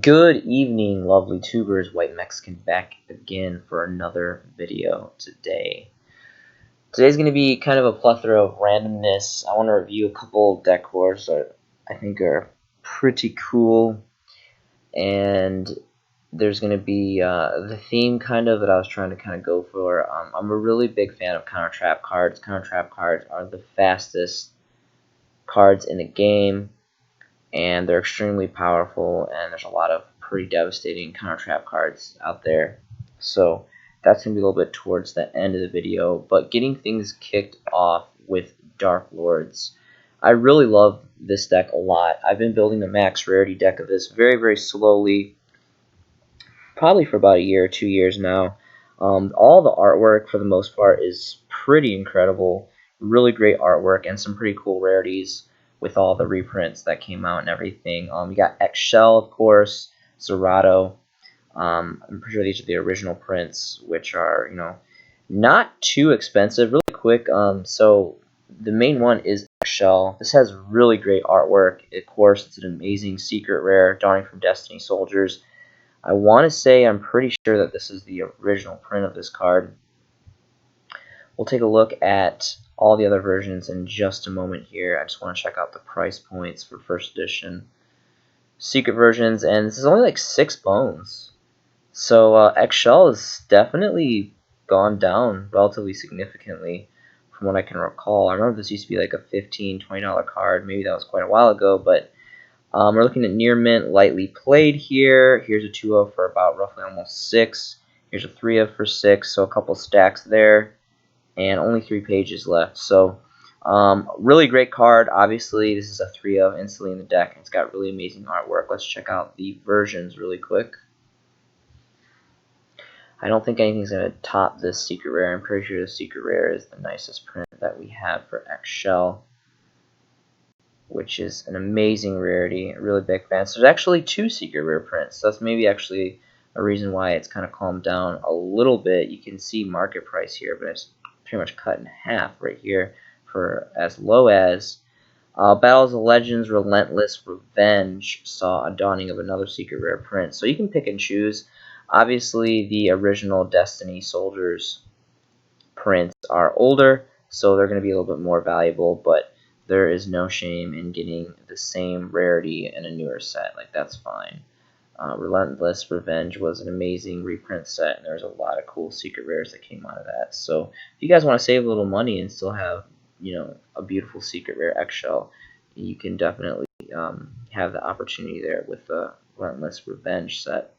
Good evening, lovely tubers. White Mexican back again for another video today. Today's going to be kind of a plethora of randomness. I want to review a couple deck cores that I think are pretty cool. And there's going to be the theme kind of that I was trying to kind of go for. I'm a really big fan of counter trap cards. Counter trap cards are the fastest cards in the game, and they're extremely powerful, and there's a lot of pretty devastating counter trap cards out there. So that's going to be a little bit towards the end of the video, but getting things kicked off with Dark Lords. I really love this deck a lot. I've been building the max rarity deck of this very slowly, probably for about a year or 2 years now. All the artwork for the most part is pretty incredible, really great artwork and some pretty cool rarities with all the reprints that came out and everything. You got Eggshell, of course, Zerato. I'm pretty sure these are the original prints, which are, not too expensive. Really quick, so the main one is Eggshell. This has really great artwork. Of course, it's an amazing secret rare, Dawning from Destiny Soldiers. I want to say I'm pretty sure that this is the original print of this card. We'll take a look at all the other versions in just a moment here. I just want to check out the price points for first edition secret versions, and this is only like 6 bones. So Eggshell has definitely gone down relatively significantly from what I can recall. I remember this used to be like a $15, $20 card. Maybe that was quite a while ago, but we're looking at near mint, lightly played here. Here's a 2-of for about roughly almost 6. Here's a 3-of for 6, so a couple stacks there. And only 3 pages left. So really great card. Obviously, this is a 3-of instantly in the deck. And it's got really amazing artwork. Let's check out the versions really quick. I don't think anything's going to top this secret rare. I'm pretty sure the secret rare is the nicest print that we have for Eggshell, which is an amazing rarity. A really big fan. So there's actually 2 secret rare prints. So that's maybe actually a reason why it's kind of calmed down a little bit. You can see market price here, but it's pretty much cut in half right here for as low as Battles of Legends Relentless Revenge saw a dawning of another secret rare print. So you can pick and choose. Obviously, the original Destiny Soldiers prints are older, so they're going to be a little bit more valuable, but there is no shame in getting the same rarity in a newer set. Like, that's fine. Relentless Revenge was an amazing reprint set, and there's a lot of cool secret rares that came out of that. So if you guys want to save a little money and still have, a beautiful secret rare Eggshell, you can definitely have the opportunity there with the Relentless Revenge set.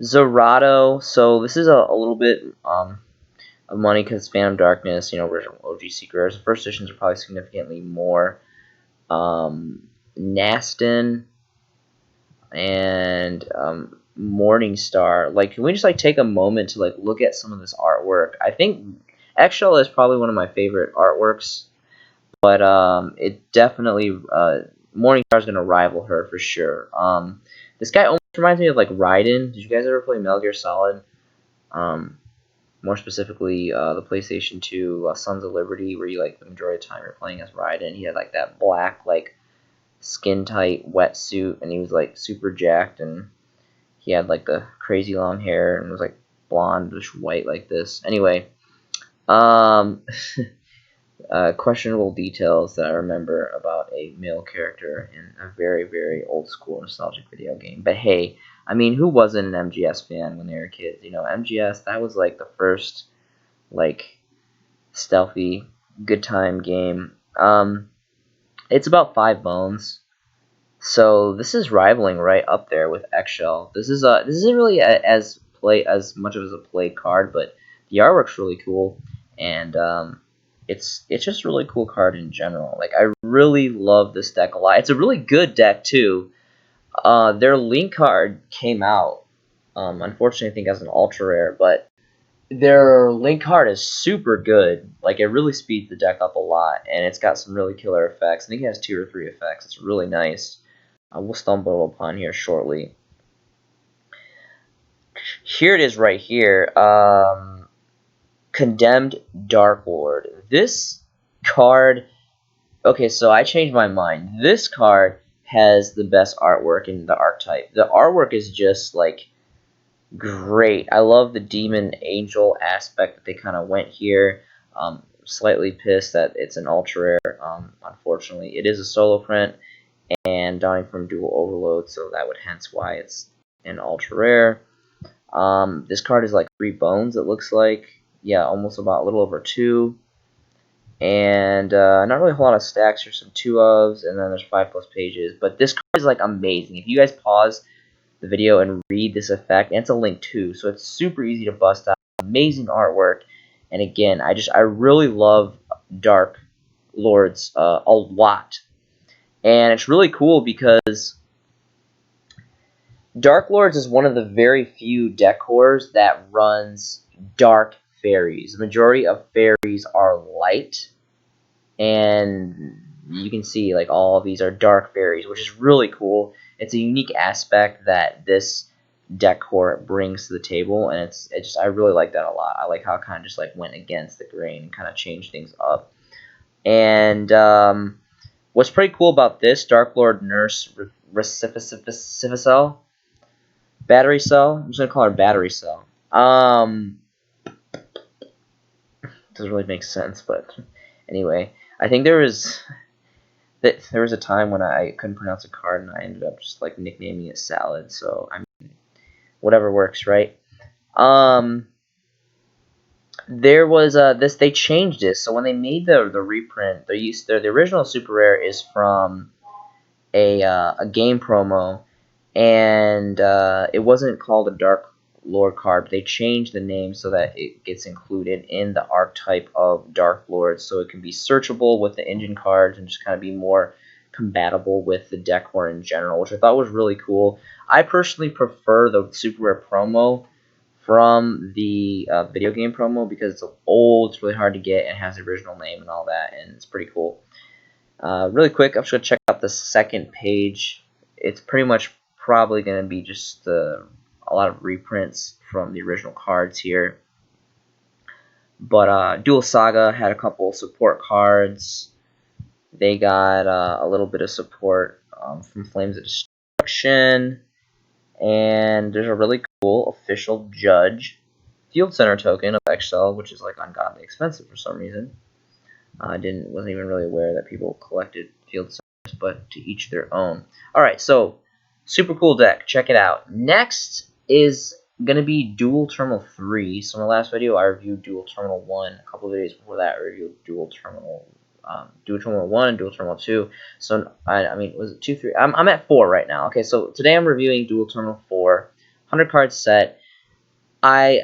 Zerato, so this is a little bit of money because Phantom Darkness, original OG secret rares. The first editions are probably significantly more. Nastin and Morningstar. Like, can we just take a moment to look at some of this artwork? I think Eggshell is probably one of my favorite artworks, but it definitely Morningstar is gonna rival her for sure. This guy almost reminds me of Raiden. Did you guys ever play Metal Gear Solid? More specifically, the PlayStation 2 Sons of Liberty, where you the majority of the time you're playing as Raiden. He had that black skin tight wetsuit, and he was super jacked, and he had the crazy long hair and was blondish white like this. Anyway, questionable details that I remember about a male character in a very old school nostalgic video game. But hey, I mean, who wasn't an MGS fan when they were kids? MGS, that was the first stealthy good time game. It's about 5 bones, so this is rivaling right up there with Eggshell. This isn't really as much of a play card, but the artwork's really cool, and it's just a really cool card in general. I really love this deck a lot. It's a really good deck too. Their Link card came out, unfortunately I think as an ultra rare, but their Link card is super good. It really speeds the deck up a lot, and it's got some really killer effects. I think it has 2 or 3 effects. It's really nice. We'll stumble upon here shortly. Here it is right here. Condemned Dark Lord. This card... Okay, so I changed my mind. This card has the best artwork in the archetype. The artwork is just like great. I love the demon angel aspect that they kind of went here. Slightly pissed that it's an ultra rare. Unfortunately, it is a solo print and dawning from Duel Overload, so that would hence why it's an ultra rare. This card is like 3 bones. It looks like, yeah, almost about a little over 2. And not really a whole lot of stacks. There's some 2-ofs, and then there's 5+ pages. But this card is like amazing. If you guys pause the video and read this effect, and it's a link too, so it's super easy to bust out. Amazing artwork, and again, I really love Dark Lords a lot, and it's really cool because Dark Lords is one of the very few deck cores that runs dark fairies. The majority of fairies are light, and you can see like all of these are dark fairies, which is really cool. It's a unique aspect that this deck core brings to the table, and I really like that a lot. I like how it kind of just like went against the grain and kind of changed things up. And what's pretty cool about this Dark Lord Nurse Cell, Battery Cell. I'm just gonna call her Battery Cell. Doesn't really make sense, but anyway, I think there was a time when I couldn't pronounce a card, and I ended up just like nicknaming it Salad. So I mean, whatever works, right? There was they changed this. So when they made the reprint, the original super rare is from a game promo, and it wasn't called a Dark Lord card, but they changed the name so that it gets included in the archetype of Dark Lord, so it can be searchable with the engine cards and just kind of be more compatible with the deck core in general, which I thought was really cool. I personally prefer the super rare promo from the video game promo because it's old, it's really hard to get, and has the original name and all that, and it's pretty cool. Really quick, I'm just going to check out the second page. It's pretty much probably going to be just a lot of reprints from the original cards here. But Duel Saga had a couple support cards. They got a little bit of support from Flames of Destruction. And there's a really cool official Judge Field Center token of XL, which is like ungodly expensive for some reason. I wasn't even really aware that people collected Field Centers, but to each their own. Alright, so super cool deck. Check it out. Next is going to be Duel Terminal 3. So in the last video, I reviewed Duel Terminal 1. A couple of videos before that, I reviewed Duel Terminal 1 and Duel Terminal 2. So, I mean, was it 2, 3? I'm at 4 right now. Okay, so today I'm reviewing Duel Terminal 4. 100 card set. I've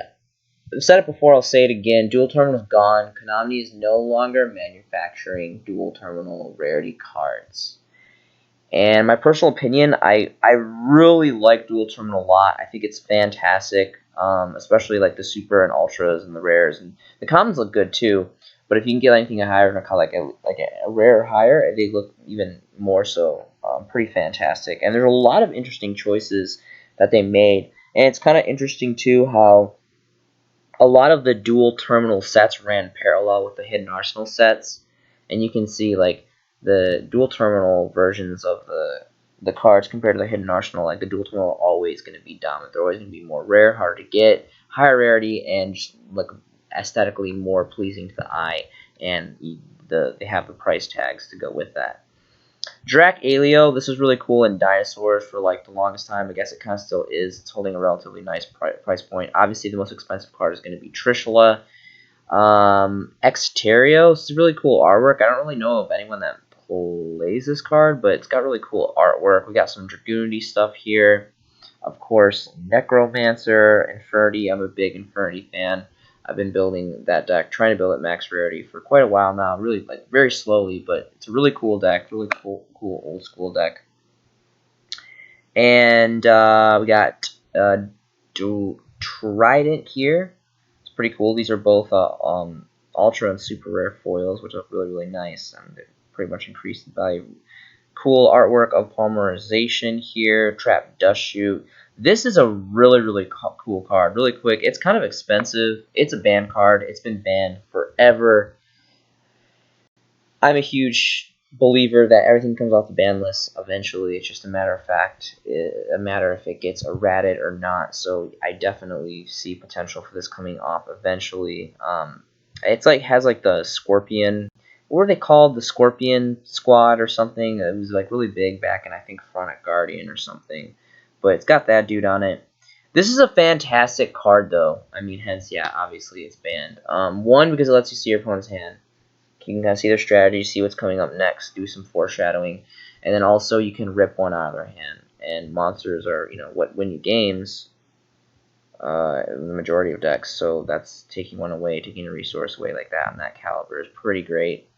said it before, I'll say it again. Duel Terminal is gone. Konami is no longer manufacturing Duel Terminal rarity cards. And my personal opinion, I really like Duel Terminal a lot. I think it's fantastic, especially like the super and ultras and the rares, and the commons look good too. But if you can get anything higher, like a rare or higher, they look even more so. Pretty fantastic. And there's a lot of interesting choices that they made, and it's kind of interesting too how a lot of the Duel Terminal sets ran parallel with the Hidden Arsenal sets, and you can see like the Duel Terminal versions of the cards compared to the Hidden Arsenal. Like the Duel Terminal are always going to be dominant. They're always going to be more rare, harder to get, higher rarity, and just like aesthetically more pleasing to the eye, and they have the price tags to go with that. Drac Alio, this is really cool in Dinosaurs for like the longest time. I guess it kind of still is. It's holding a relatively nice price point. Obviously, the most expensive card is going to be Trishula. Exterio, this is really cool artwork. I don't really know of anyone that plays this card, but it's got really cool artwork. We got some Dragoonity stuff here. Of course, Necromancer, Infernity. I'm a big Infernity fan. I've been building that deck, trying to build it max rarity for quite a while now. Really, like very slowly, but it's a really cool deck. Really cool old school deck. And we got Trident here. It's pretty cool. These are both ultra and super rare foils, which are really nice, and they pretty much increase the value. Cool artwork of polymerization here. Trap Dust Shoot. This is a really cool card. Really quick. It's kind of expensive. It's a banned card. It's been banned forever. I'm a huge believer that everything comes off the ban list eventually. It's just a matter of fact, a matter if it gets errated or not. So I definitely see potential for this coming off eventually. It's like has like the Scorpion. What were they called? The Scorpion Squad or something. It was like really big back in I think Chronic Guardian or something. But it's got that dude on it. This is a fantastic card though. I mean, hence yeah, obviously it's banned. One because it lets you see your opponent's hand. You can kind of see their strategy, see what's coming up next, do some foreshadowing, and then also you can rip one out of their hand. And monsters are, what win you games. The majority of decks, so that's taking one away, taking a resource away like that on that caliber is pretty great.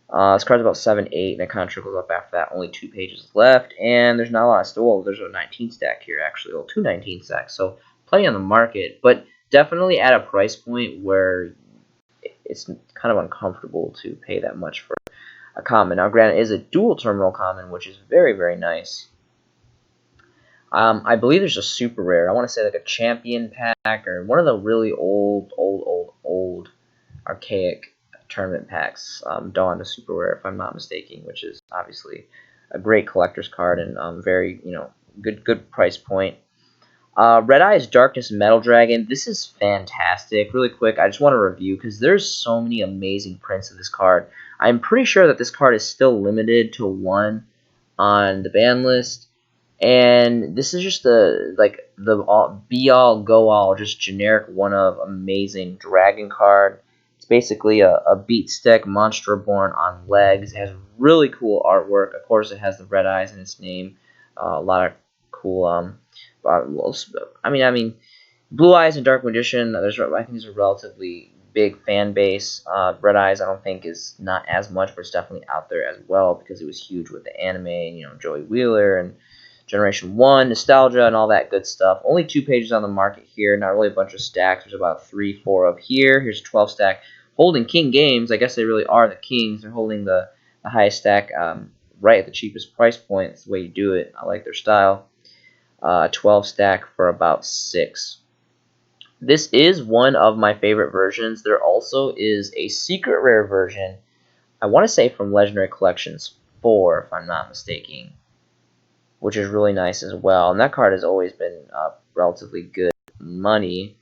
This card's about 7, 8, and it kind of trickles up after that. Only 2 pages left, and there's not a lot of stool. There's a 19 stack here, actually. Well, 2 19 stacks, so plenty on the market, but definitely at a price point where it's kind of uncomfortable to pay that much for a common. Now, granted, it is a dual terminal common, which is very, very nice. I believe there's a super rare. I want to say like a champion pack or one of the really old archaic tournament packs. Dawn to super rare, if I'm not mistaken, which is obviously a great collector's card and very good price point. Red Eye's Darkness Metal Dragon. This is fantastic. Really quick, I just want to review because there's so many amazing prints of this card. I'm pretty sure that this card is still limited to 1 on the ban list. And this is just the be all go all, just generic one of amazing dragon card. It's basically a beat stick monster born on legs. It has really cool artwork. Of course, it has the red eyes in its name. A lot of cool. I mean, Blue Eyes and Dark Magician. I think there's a relatively big fan base. Red Eyes, I don't think is not as much, but it's definitely out there as well because it was huge with the anime and Joey Wheeler and Generation 1, nostalgia, and all that good stuff. Only 2 pages on the market here. Not really a bunch of stacks. There's about 3, 4 up here. Here's a 12 stack holding King Games. I guess they really are the kings. They're holding the highest stack right at the cheapest price point. It's the way you do it. I like their style. 12 stack for about 6. This is one of my favorite versions. There also is a secret rare version. I want to say from Legendary Collections 4, if I'm not mistaken, which is really nice as well. And that card has always been relatively good money.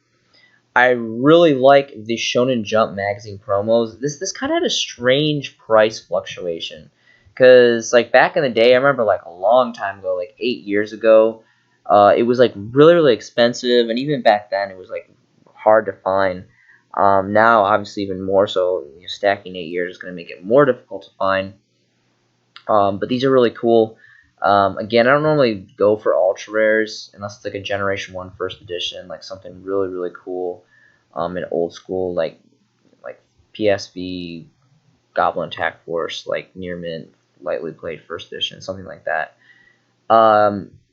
I really like the Shonen Jump magazine promos. This kind of had a strange price fluctuation. Because, like, back in the day, I remember, like, a long time ago, like 8 years ago, it was, like, really, really expensive. And even back then, it was, like, hard to find. Now, obviously, even more so, stacking 8 years is going to make it more difficult to find. But these are really cool. Again, I don't normally go for ultra rares unless it's like a Generation 1 first edition, like something really, really cool, in old school, like PSV, Goblin Attack Force, like Near Mint, lightly played first edition, something like that.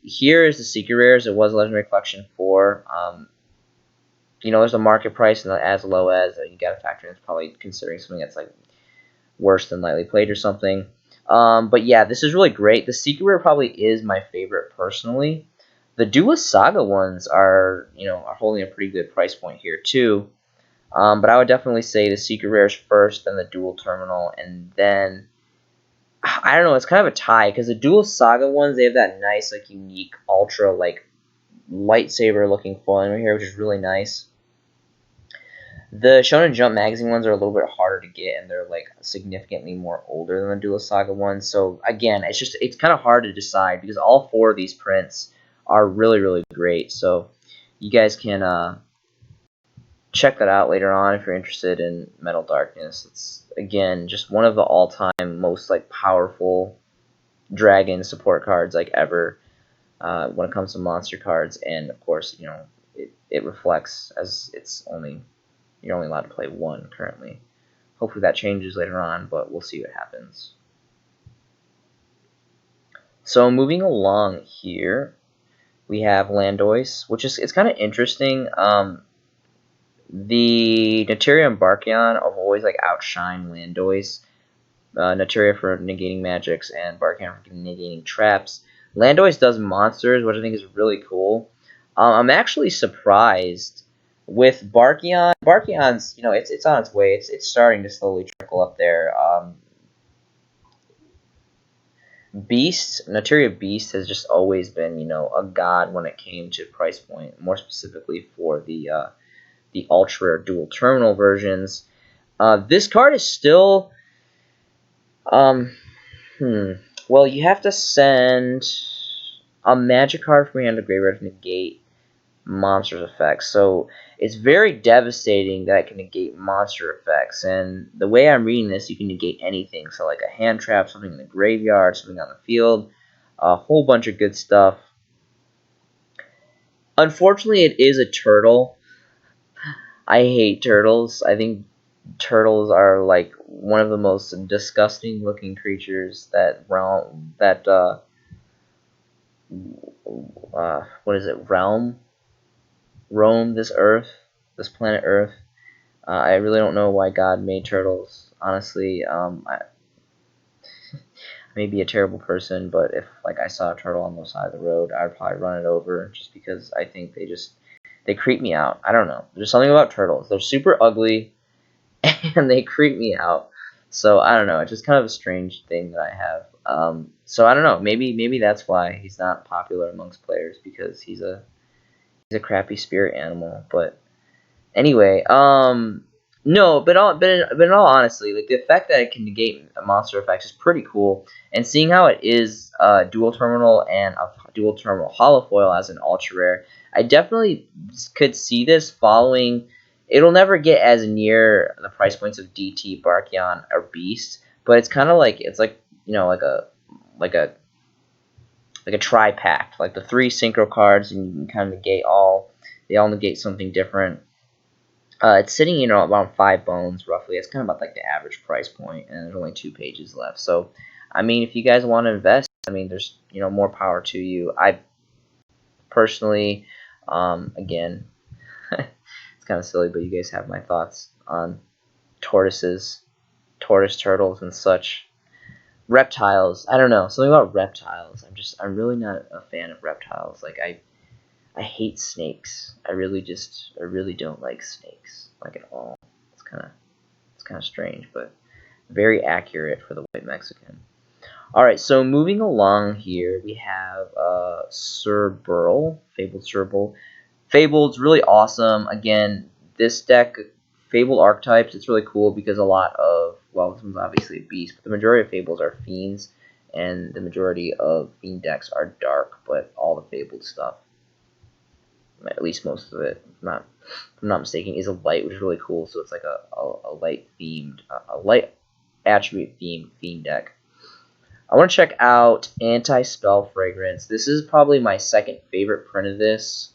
Here is the secret rares. It was Legendary Collection 4. There's a market price and as low as you got to factor in. It's probably considering something that's like worse than lightly played or something. But yeah, this is really great. The secret rare probably is my favorite personally. The Duelist Saga ones are holding a pretty good price point here too. But I would definitely say the secret rares first, then the dual terminal, and then I don't know. It's kind of a tie because the Duelist Saga ones, they have that nice like unique ultra like lightsaber looking foil right here, which is really nice. The Shonen Jump magazine ones are a little bit harder to get, and they're like significantly more older than the Duelist Saga ones. So again, it's kind of hard to decide because all 4 of these prints are really, really great. So you guys can check that out later on if you're interested in Metal Darkness. It's again just one of the all-time most like powerful dragon support cards like ever when it comes to monster cards, and of course it reflects as you're only allowed to play 1 currently. Hopefully that changes later on, but we'll see what happens. So moving along here, we have Landois, which it's kind of interesting. The Metiria and Barkion have always like outshined Landois. Metiria for negating magics and Barkion for negating traps. Landois does monsters, which I think is really cool. I'm actually surprised with Barkion. Barkion's, it's on its way. It's starting to slowly trickle up there. Beast, Metiria Beast has just always been, you know, a god when it came to price point, more specifically for the ultra rare dual terminal versions. This card is still, um, well, you have to send a magic card from your hand to graveyard to negate monsters effects. So it's very devastating that it can negate monster effects. And the way I'm reading this, you can negate anything. So like a hand trap, something in the graveyard, something on the field, a whole bunch of good stuff. Unfortunately, it is a turtle. I hate turtles. I think turtles are like one of the most disgusting looking creatures that what is it, roam this earth, this planet Earth. I really don't know why God made turtles. Honestly, I may be a terrible person, but if like I saw a turtle on the side of the road, I'd probably run it over just because I think they creep me out. I don't know. There's something about turtles. They're super ugly and they creep me out. So I don't know. It's just kind of a strange thing that I have. So I don't know. Maybe that's why he's not popular amongst players, because he's a crappy spirit animal. But anyway, no, but in all honesty, like the effect that it can negate monster effects is pretty cool. And seeing how it is dual terminal and a dual terminal holofoil as an ultra rare, I definitely could see this following. It'll never get as near the price points of DT, Barkion, or Beast, but it's kind of like you know like a tri-pact, like the 3 synchro cards, and you can kind of negate all. They all negate something different. It's sitting, you know, around 5 bones roughly. It's kind of about like the average price point, and there's only 2 pages left. So, I mean, if you guys want to invest, I mean, there's, you know, more power to you. I personally, again, it's kind of silly, but you guys have my thoughts on tortoises, tortoise turtles, and such. Reptiles, I don't know, something about reptiles. I'm really not a fan of reptiles. Like I hate snakes. I really don't like snakes, like at all. It's kind of strange, but very accurate for the white Mexican. All right, so moving along here, we have Sir Burl, Fabled Sir Burl. Fabled's really awesome. Again, this deck, Fable archetypes, it's really cool because a lot of, well, this one's obviously a beast, but the majority of Fables are fiends, and the majority of fiend decks are dark, but all the Fabled stuff, at least most of it, if I'm not mistaken, is a light, which is really cool. So it's like a light themed, a light attribute themed fiend deck. I want to check out Anti-Spell Fragrance. This is probably my second favorite print of this.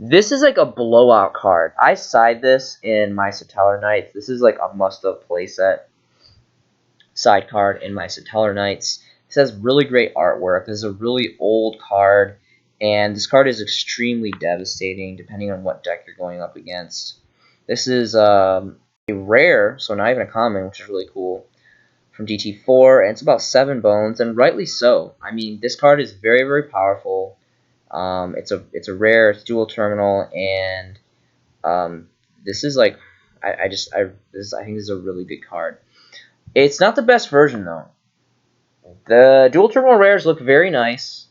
This is like a blowout card. I side this in my Satellar Knights. This is like a must-have playset side card in my Satellar Knights. This has really great artwork. This is a really old card, and this card is extremely devastating depending on what deck you're going up against. This is a rare, so not even a common, which is really cool, from DT4, and it's about 7 bones, and rightly so. I mean, this card is very, very powerful. It's a rare, it's dual terminal, and this is like, I think this is a really good card. It's not the best version though. The dual terminal rares look very nice.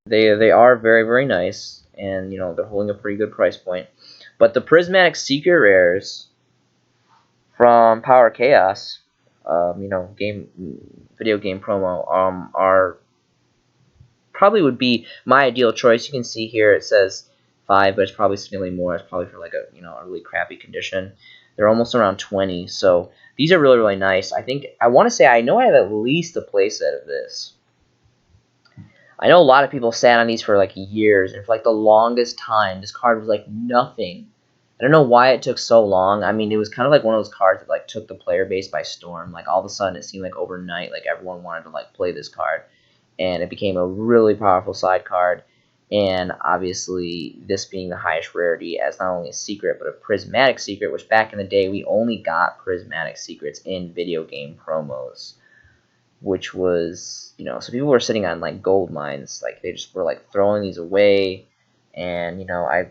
They are very, very nice, and you know they're holding a pretty good price point. But the prismatic secret rares from Power Chaos, you know, video game promo, are probably would be my ideal choice. You can see here it says 5, but it's probably significantly more. It's probably for like a, you know, a really crappy condition. They're almost around 20, so these are really, really nice. I want to say I know I have at least a playset of this. I know a lot of people sat on these for like years, and for like the longest time, this card was like nothing. I don't know why it took so long. I mean, it was kind of like one of those cards that like took the player base by storm. Like all of a sudden, it seemed like overnight, like everyone wanted to like play this card, and it became a really powerful side card. And obviously, this being the highest rarity as not only a secret, but a prismatic secret, which back in the day, we only got prismatic secrets in video game promos, which was, you know, so people were sitting on like gold mines. Like they just were like throwing these away. And, you know, I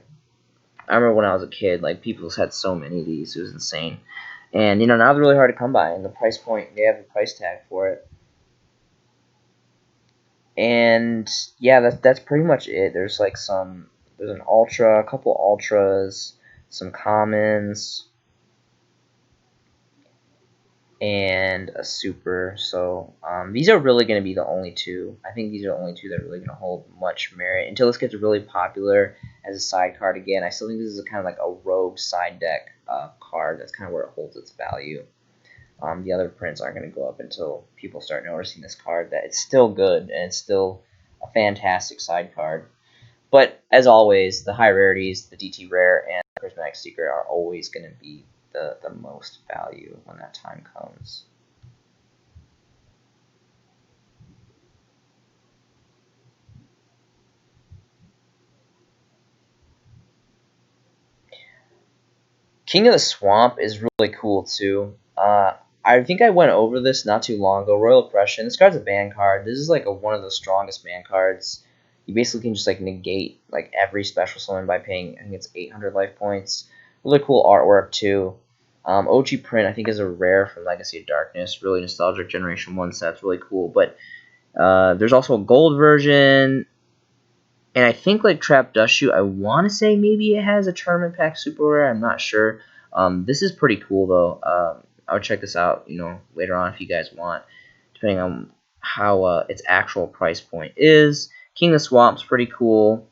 remember when I was a kid, like people had so many of these, it was insane. And, you know, now they're really hard to come by, and the price point, they have a price tag for it. And yeah, that's pretty much it. There's like there's an ultra, a couple ultras, some commons, and a super. So these are really going to be the only two. I think these are the only two that are really going to hold much merit until this gets really popular as a side card again. I still think this is kind of like a rogue side deck card. That's kind of where it holds its value. The other prints aren't going to go up until people start noticing this card that it's still good and it's still a fantastic side card. But as always, the high rarities, the DT rare, and the Prismatic Secret are always going to be the most value when that time comes. King of the Swamp is really cool too. I think I went over this not too long ago. Royal Oppression. This card's a ban card. This is like one of the strongest ban cards. You basically can just like negate like every special summon by paying, I think it's 800 life points. Really cool artwork too. OG print I think is a rare from Legacy of Darkness. Really nostalgic Generation 1 set's really cool. But there's also a gold version. And I think like Trap Dust Shoot, I want to say maybe it has a tournament pack super rare. I'm not sure. This is pretty cool though. I would check this out, later on if you guys want, depending on how its actual price point is. King of the Swamp's pretty cool.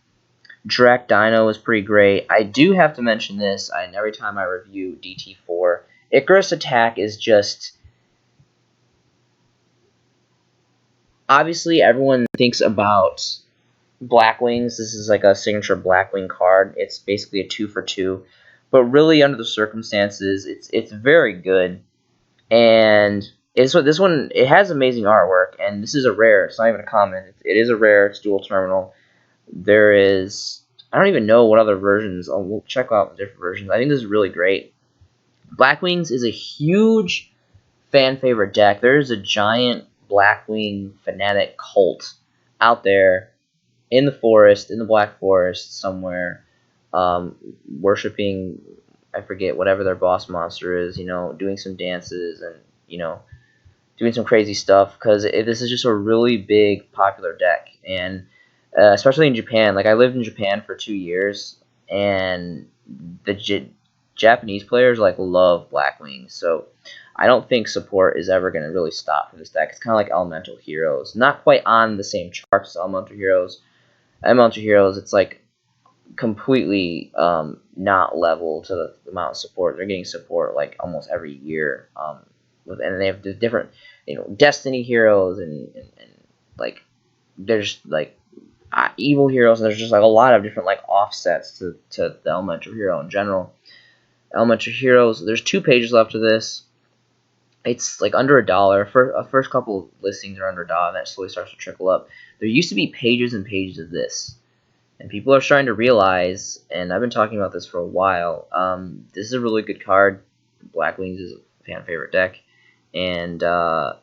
Drac Dino is pretty great. I do have to mention this, and every time I review DT4, Icarus Attack is just... Obviously, everyone thinks about Blackwings. This is like a signature Blackwing card. It's basically a 2 for 2. But really, under the circumstances, it's very good. And this one, it has amazing artwork, and this is a rare. It's not even a common. It is a rare. It's dual terminal. There is... I don't even know what other versions. We'll check out the different versions. I think this is really great. Blackwings is a huge fan favorite deck. There's a giant Blackwing fanatic cult out there in the forest, in the Black Forest somewhere, worshiping, I forget, whatever their boss monster is, doing some dances and, doing some crazy stuff, because this is just a really big, popular deck, and especially in Japan. Like, I lived in Japan for 2 years, and the Japanese players, like, love Blackwings, so I don't think support is ever going to really stop for this deck. It's kind of like Elemental Heroes. Not quite on the same chart as Elemental Heroes. Elemental Heroes, it's like completely not level to the amount of support. They're getting support like almost every year. And they have the different, Destiny heroes and like there's like evil heroes, and there's just like a lot of different like offsets to the Elemental Hero in general. Elemental Heroes, there's 2 pages left of this. It's like under $1. First couple listings are under $1, and that slowly starts to trickle up. There used to be pages and pages of this, and people are starting to realize, and I've been talking about this for a while, this is a really good card. Blackwings is a fan favorite deck, and I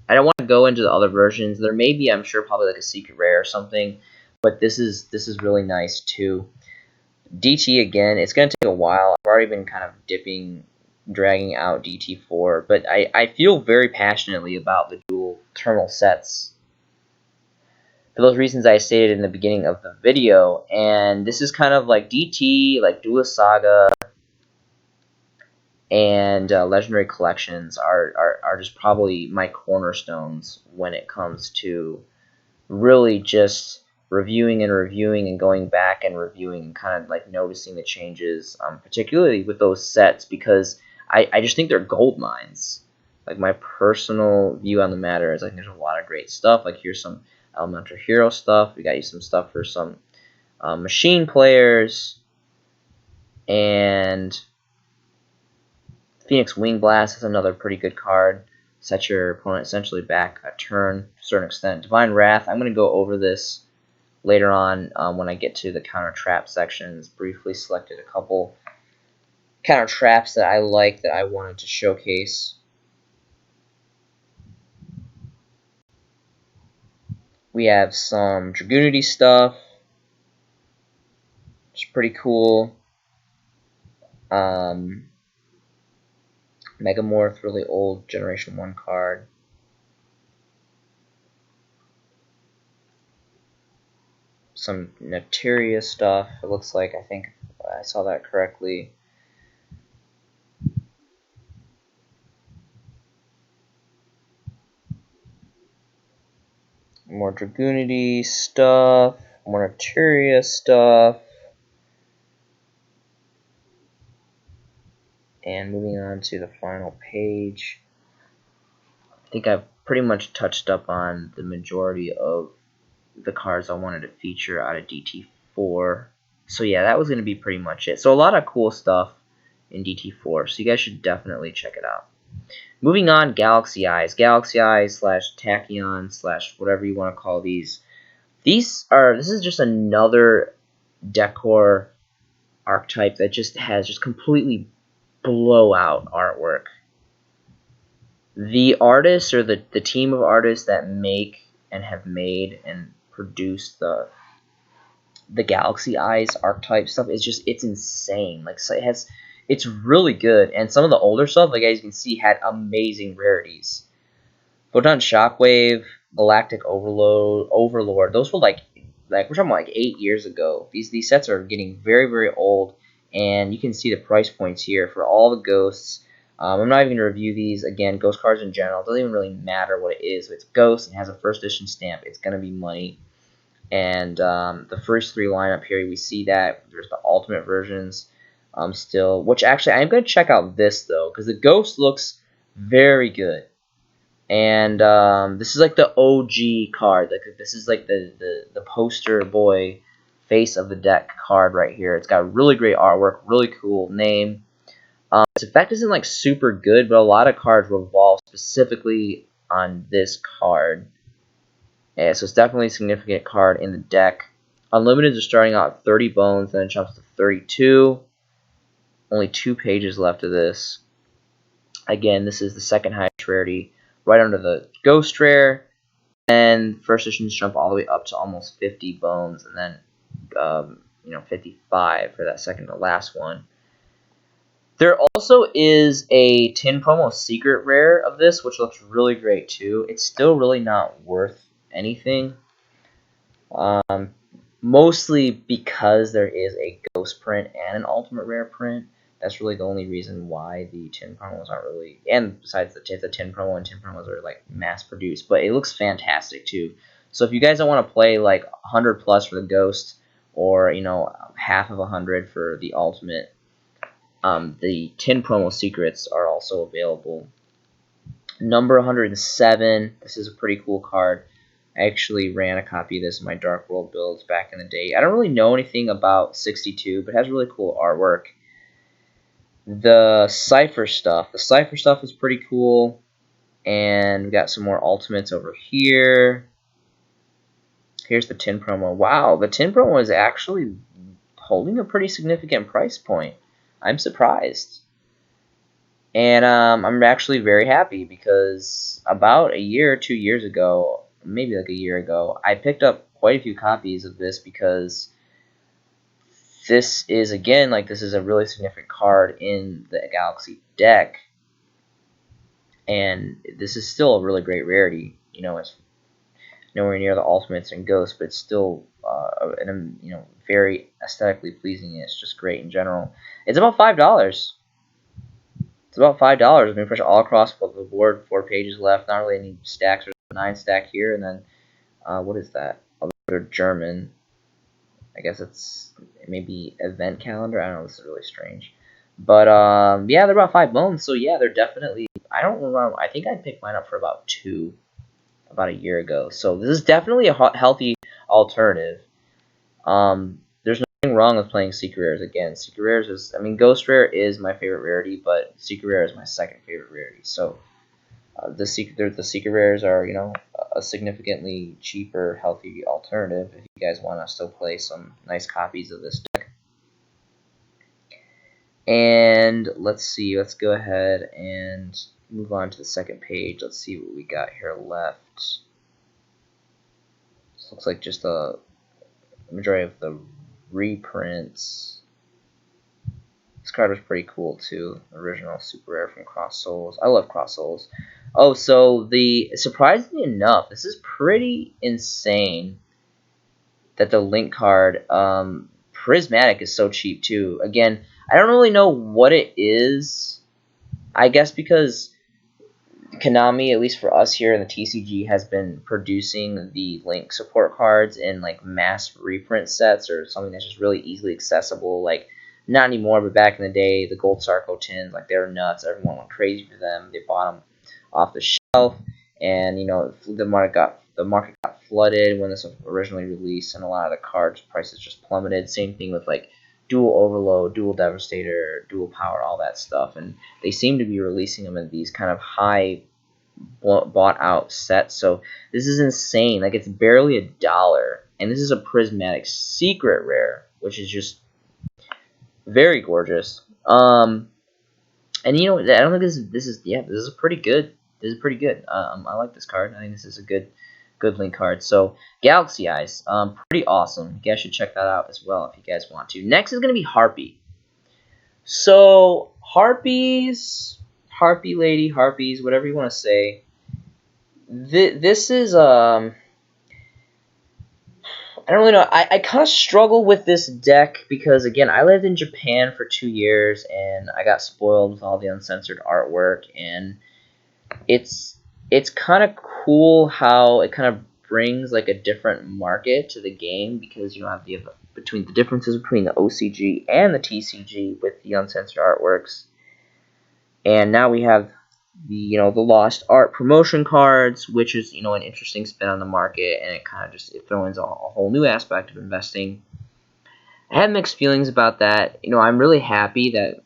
don't want to go into the other versions. There may be, I'm sure, probably like a secret rare or something, but this is really nice too. DT again, it's going to take a while. I've already been kind of dragging out DT4, but I feel very passionately about the dual terminal sets for those reasons I stated in the beginning of the video. And this is kind of like DT, like Duelist Saga, and Legendary Collections are just probably my cornerstones when it comes to really just reviewing and going back and reviewing and kind of like noticing the changes, particularly with those sets, because I just think they're gold mines. Like, my personal view on the matter is I think there's a lot of great stuff. Like, here's some Elemental Hero stuff. We got you some stuff for some machine players, and Phoenix Wing Blast is another pretty good card. Set your opponent essentially back a turn to a certain extent. Divine Wrath, I'm going to go over this later on when I get to the counter trap sections. Briefly selected a couple counter traps that I like that I wanted to showcase. We have some Dragoonity stuff, which is pretty cool. Megamorph, really old Generation 1 card. some Metiria stuff. It looks like, I think I saw that correctly. More Dragoonity stuff, more Metiria stuff. And moving on to the final page. I think I've pretty much touched up on the majority of the cards I wanted to feature out of DT4. So yeah, that was going to be pretty much it. So a lot of cool stuff in DT4. So you guys should definitely check it out. Moving on, Galaxy Eyes. Galaxy Eyes slash Tachyon slash whatever you want to call these. This is just another decor archetype that just has just completely blowout artwork. The artists or the team of artists that make and have made and produced the Galaxy Eyes archetype stuff is just, it's insane. Like, so it's really good, and some of the older stuff, like as you can see, had amazing rarities. Photon Shockwave, Galactic Overlord, those were like we're talking about like 8 years ago. These sets are getting very, very old, and you can see the price points here for all the ghosts. I'm not even going to review these. Again, ghost cards in general, it doesn't even really matter what it is. If it's ghost and has a first edition stamp, it's going to be money. And the first 3 lineup here, we see that there's the ultimate versions still, which actually I'm going to check out this though, because the ghost looks very good. And this is like the OG card. Like, this is like the poster boy face of the deck card right here. It's got really great artwork, really cool name. Its effect isn't like super good, but a lot of cards revolve specifically on this card. Yeah, so it's definitely a significant card in the deck. Unlimiteds are starting out at 30 bones, then it jumps to 32. Only 2 pages left of this. Again, this is the second highest rarity, right under the Ghost Rare. And first editions jump all the way up to almost 50 bones, and then 55 for that second to last one. There also is a tin promo secret rare of this, which looks really great too. It's still really not worth anything, mostly because there is a ghost print and an ultimate rare print. That's really the only reason why the tin promos aren't really, and besides the tin promo and tin promos are like mass produced, but it looks fantastic too. So if you guys don't want to play like 100 plus for the ghost, or half of 100 for the ultimate, the tin promo secrets are also available. Number 107. This is a pretty cool card. I actually ran a copy of this in my Dark World builds back in the day. I don't really know anything about 62, but it has really cool artwork. The Cypher stuff. The Cypher stuff is pretty cool. And we got some more ultimates over here. Here's the tin promo. Wow, the tin promo is actually holding a pretty significant price point. I'm surprised. And I'm actually very happy, because about a year or 2 years ago, maybe like a year ago, I picked up quite a few copies of this, because this is, again, like, this is a really significant card in the Galaxy deck, and this is still a really great rarity. It's nowhere near the ultimates and ghosts, but it's still very aesthetically pleasing. It's just great in general. It's about $5. It's about $5. I mean, pretty much all across the board. 4 pages left. Not really any stacks. There's a 9 stack here, and then what is that? Another German. I guess it's maybe event calendar. I don't know. This is really strange. But yeah, they're about 5 bones. So yeah, they're definitely. I don't remember. I think I picked mine up for about 2, about a year ago. So this is definitely a healthy alternative. There's nothing wrong with playing Secret Rares. Again, Secret Rares is, Ghost Rare is my favorite rarity, but Secret Rare is my second favorite rarity. So the Secret Rares are, a significantly cheaper, healthy alternative if you guys want to still play some nice copies of this deck. And let's see, let's go ahead and move on to the second page. Let's see what we got here left. This looks like just a majority of the reprints. This card was pretty cool too. Original super rare from Cross Souls. I love Cross Souls. Oh, so surprisingly enough, this is pretty insane. that the link card prismatic is so cheap too. Again, I don't really know what it is. I guess because Konami, at least for us here in the TCG, has been producing the Link support cards in like mass reprint sets or something that's just really easily accessible. Like not anymore, but back in the day, the Gold Sarco tins, like they were nuts. Everyone went crazy for them. They bought them off the shelf, and you know the market got flooded when this was originally released, and a lot of the cards prices just plummeted. Same thing with like Dual Overload, Dual Devastator, Dual Power, all that stuff, and they seem to be releasing them in these kind of high bought out sets. So this is insane. Like it's barely $1, and this is a prismatic secret rare, which is just very gorgeous. And you know, I don't think this is pretty good. This is pretty good. I like this card. I think this is a good link card. So Galaxy Eyes, pretty awesome. You guys should check that out as well if you guys want to. Next is gonna be Harpy. So Harpies, Harpy lady, Harpies, whatever you want to say. This is I don't really know. I kind of struggle with this deck because again, I lived in Japan for 2 years and I got spoiled with all the uncensored artwork, and it's kind of cool how it kind of brings like a different market to the game, because you have the differences between the OCG and the TCG with the uncensored artworks, and now we have the the lost art promotion cards, which is an interesting spin on the market, and it kind of just throws a whole new aspect of investing. I have mixed feelings about that. I'm really happy that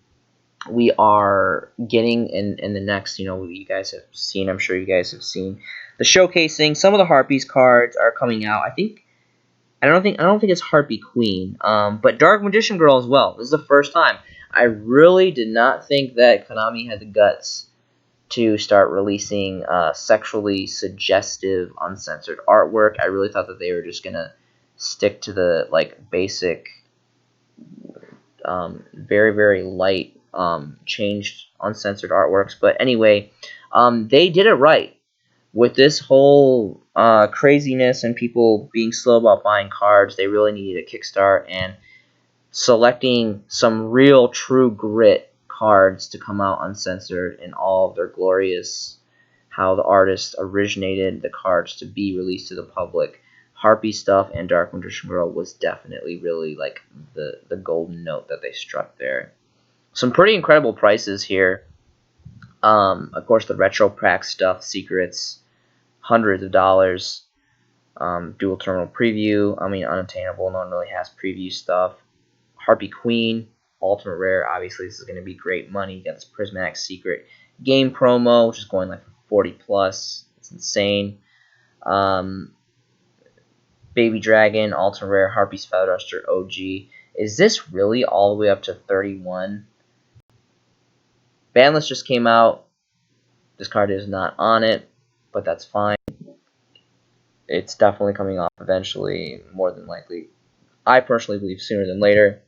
we are getting in the next, you guys have seen, I'm sure you guys have seen the showcasing. Some of the Harpies cards are coming out. I don't think it's Harpy Queen, but Dark Magician Girl as well. This is the first time. I really did not think that Konami had the guts to start releasing sexually suggestive uncensored artwork. I really thought that they were just gonna stick to the basic, very very light changed uncensored artworks. But anyway, they did it right with this whole craziness and people being slow about buying cards. They really needed a kickstart and selecting some real true grit cards to come out uncensored in all of their glorious, how the artist originated the cards to be released to the public. Harpy stuff and Dark Magician Girl was definitely really like the golden note that they struck there. Some pretty incredible prices here. Of course, the retro pack stuff, secrets, hundreds of dollars. Dual terminal preview. I mean, unattainable. No one really has preview stuff. Harpy Queen, ultimate rare. Obviously, this is going to be great money. You got this prismatic secret game promo, which is going like 40 plus. It's insane. Baby Dragon, ultimate rare. Harpy's Feather Duster OG. Is this really all the way up to 31? Banlist just came out. This card is not on it, but that's fine. It's definitely coming off eventually, more than likely. I personally believe sooner than later.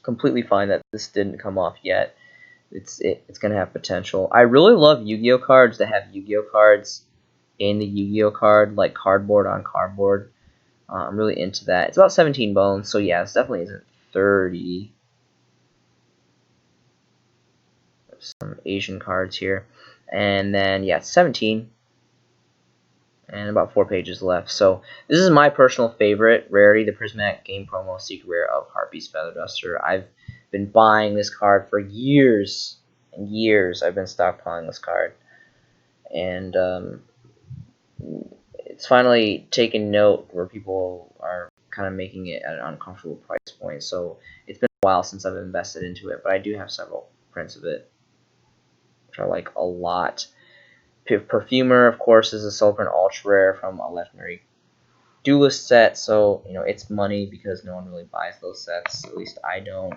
Completely fine that this didn't come off yet. It's going to have potential. I really love Yu-Gi-Oh cards that have Yu-Gi-Oh cards in the Yu-Gi-Oh card, like cardboard on cardboard. I'm really into that. It's about 17 bones, so yeah, this definitely isn't 30. There's some Asian cards here. And then, yeah, 17. And about 4 pages left. So this is my personal favorite rarity, the Prismatic Game Promo Secret Rare of Harpy's Feather Duster. I've been buying this card for years and years. I've been stockpiling this card. And it's finally taken note where people are kind of making it at an uncomfortable price point. So it's been a while since I've invested into it, but I do have several prints of it, which I like a lot. Perfumer, of course, is a silver and ultra rare from a legendary duelist set, so it's money because no one really buys those sets. At least I don't.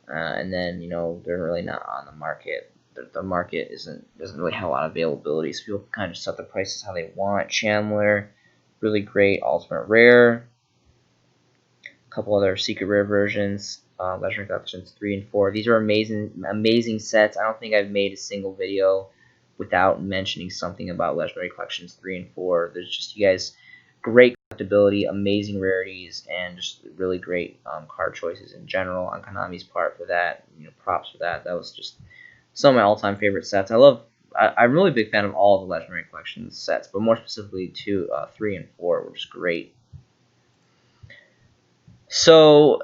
And then they're really not on the market. The market doesn't really have a lot of availability, so people kind of set the prices how they want. Chandler, really great ultimate rare. A couple other secret rare versions. Legendary Collections 3 and 4. These are amazing sets. I don't think I've made a single video without mentioning something about Legendary Collections 3 and 4. There's just, you guys, great collectibles collectability, amazing rarities, and just really great card choices in general on Konami's part for that. Props for that. That was just some of my all-time favorite sets. I'm really a big fan of all of the Legendary Collection sets, but more specifically 2, 3, and 4 were just great. So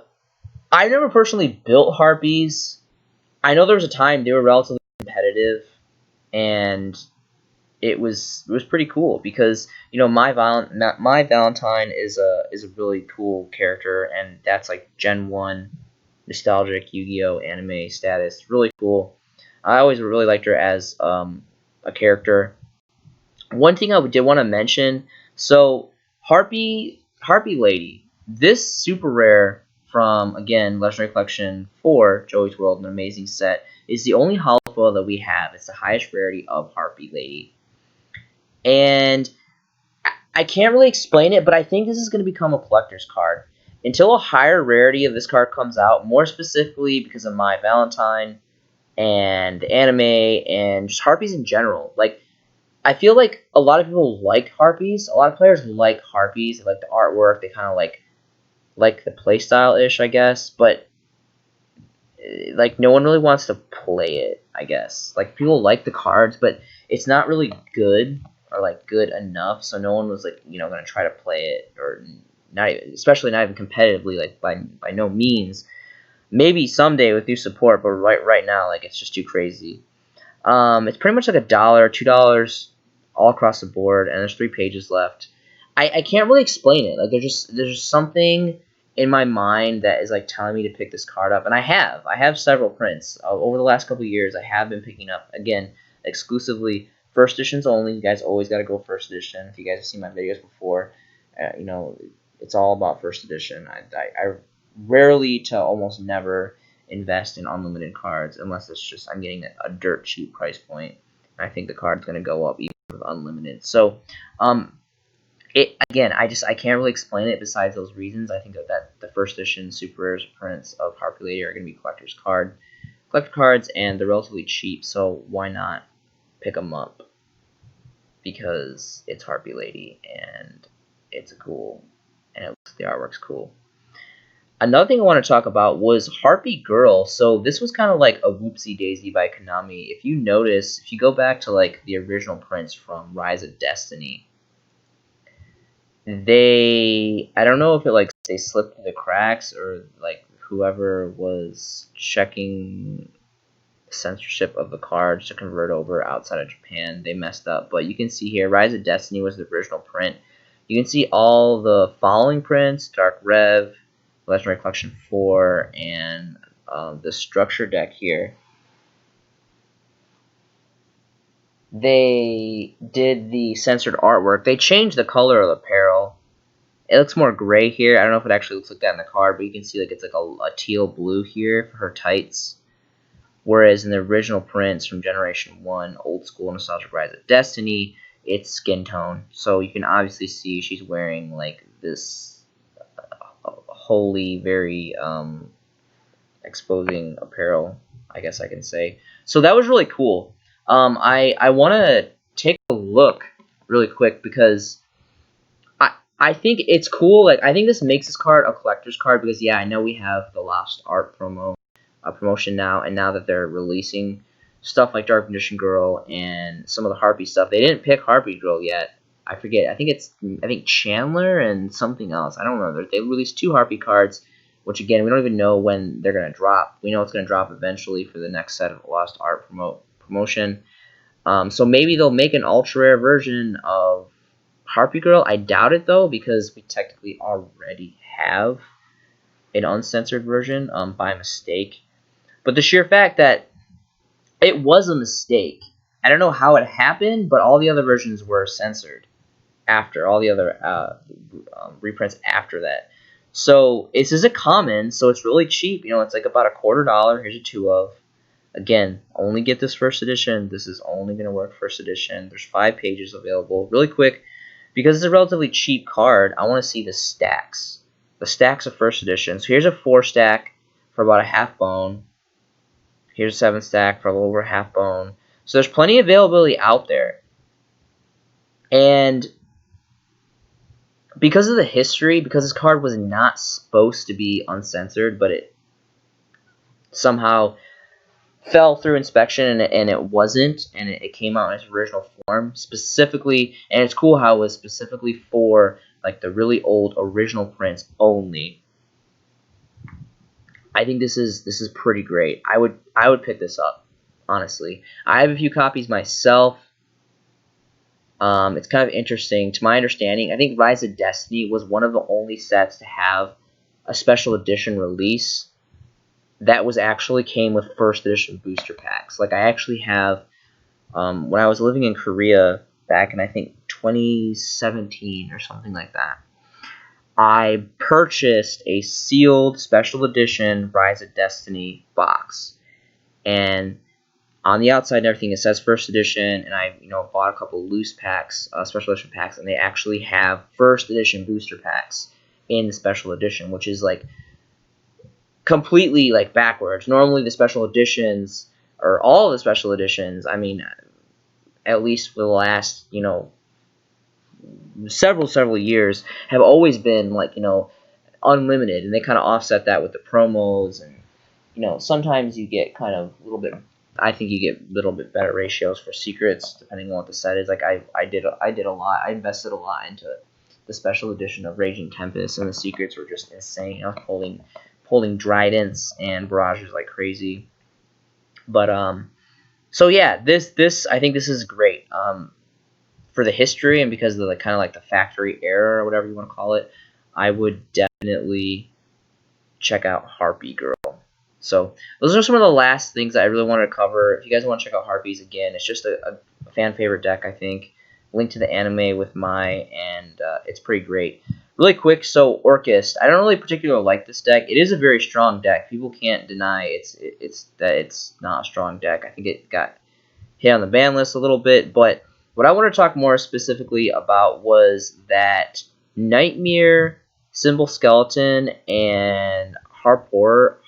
I never personally built Harpies. I know there was a time they were relatively competitive, and it was pretty cool because my Valentine is a really cool character, and that's like Gen 1 nostalgic Yu-Gi-Oh anime status. Really cool. I always really liked her as a character. One thing I did want to mention, so Harpy Lady, this super rare from, again, Legendary Collection 4, Joey's World, an amazing set, is the only hollow foil that we have. It's the highest rarity of Harpy Lady. And I can't really explain it, but I think this is going to become a collector's card. Until a higher rarity of this card comes out, more specifically because of My Valentine and the anime and just Harpies in general. Like, I feel like a lot of people like Harpies. A lot of players like Harpies. They like the artwork. They kind of like the playstyle-ish, I guess. But, like, no one really wants to play it, I guess. Like, people like the cards, but it's not really good or, like, good enough. So no one was, like, going to try to play it, or not even, especially not even competitively, like, by no means. Maybe someday with new support, but right now, like, it's just too crazy. It's pretty much like $1, $2 all across the board, and there's 3 pages left. I can't really explain it. Like, there's just something in my mind that is like telling me to pick this card up, and I have several prints over the last couple of years. I have been picking up, again, exclusively first editions only. You guys always got to go first edition. If you guys have seen my videos before, it's all about first edition. I rarely to almost never invest in unlimited cards unless it's just I'm getting a dirt cheap price point. I think the card's going to go up even with unlimited. So, I can't really explain it besides those reasons. I think that the first edition super rares prints of Harpy Lady are going to be collector cards, and they're relatively cheap. So why not pick them up? Because it's Harpy Lady and it's cool, and the artwork's cool. Another thing I want to talk about was Harpy Girl. So this was kind of like a whoopsie daisy by Konami. If you notice, if you go back to like the original prints from Rise of Destiny, I don't know if they slipped through the cracks or like whoever was checking censorship of the cards to convert over outside of Japan, they messed up. But you can see here, Rise of Destiny was the original print. You can see all the following prints: Dark Rev, Legendary Collection 4, and the structure deck here. They did the censored artwork. They changed the color of the apparel. It looks more gray here. I don't know if it actually looks like that in the card, but you can see like it's like a teal blue here for her tights. Whereas in the original prints from Generation 1, Old School, Nostalgic Rise of Destiny, it's skin tone. So you can obviously see she's wearing like this wholly very exposing apparel, I guess I can say. So that was really cool. I want to take a look really quick because I think it's cool. Like, I think this makes this card a collector's card because, yeah, I know we have the Lost Art promotion now, and now that they're releasing stuff like Dark Magician Girl and some of the Harpy stuff, they didn't pick Harpy Girl yet. I forget. I think Chandler and something else. I don't remember. They released 2 Harpy cards, which again we don't even know when they're gonna drop. We know it's gonna drop eventually for the next set of Lost Art promotion. So maybe they'll make an ultra rare version of Harpy Girl. I doubt it though, because we technically already have an uncensored version by mistake. But the sheer fact that it was a mistake, I don't know how it happened, but all the other versions were censored after all the other reprints after that. So this is a common, so it's really cheap. It's like about $0.25. Here's a 2 of. Again, only get this first edition. This is only going to work first edition. There's 5 pages available. Really quick, because it's a relatively cheap card, I want to see the stacks. The stacks of first edition. So here's a 4 stack for about a half bone. Here's a 7 stack for a little over half bone. So there's plenty of availability out there. And because of the history, because this card was not supposed to be uncensored, but it somehow fell through inspection and it wasn't, and it came out in its original form specifically. And it's cool how it was specifically for like the really old original prints only. I think this is pretty great. I would pick this up, honestly. I have a few copies myself. It's kind of interesting. To my understanding, I think Rise of Destiny was one of the only sets to have a special edition release that was actually came with first edition booster packs. Like, I actually have, when I was living in Korea back in, I think, 2017 or something like that, I purchased a sealed special edition Rise of Destiny box. And on the outside and everything, it says first edition, and I, bought a couple loose packs, special edition packs, and they actually have first edition booster packs in the special edition, which is like completely like backwards. Normally the special editions, or all of the special editions, I mean, at least for the last, several years, have always been like, unlimited, and they kind of offset that with the promos, and sometimes you get kind of a little bit, I think you get a little bit better ratios for secrets depending on what the set is. Like I did a lot. I invested a lot into the special edition of Raging Tempest, and the secrets were just insane. I was pulling Tridents and Barrages like crazy. But so yeah, this I think this is great. For the history and because of the kind of like the factory error or whatever you want to call it, I would definitely check out Harpy Girl. So those are some of the last things that I really wanted to cover. If you guys want to check out Harpies again, it's just a fan favorite deck, I think. Link to the anime with and it's pretty great. Really quick, so Orcust. I don't really particularly like this deck. It is a very strong deck. People can't deny that it's not a strong deck. I think it got hit on the ban list a little bit, but what I want to talk more specifically about was that Nightmare, Symbol Skeleton, and Harp Horror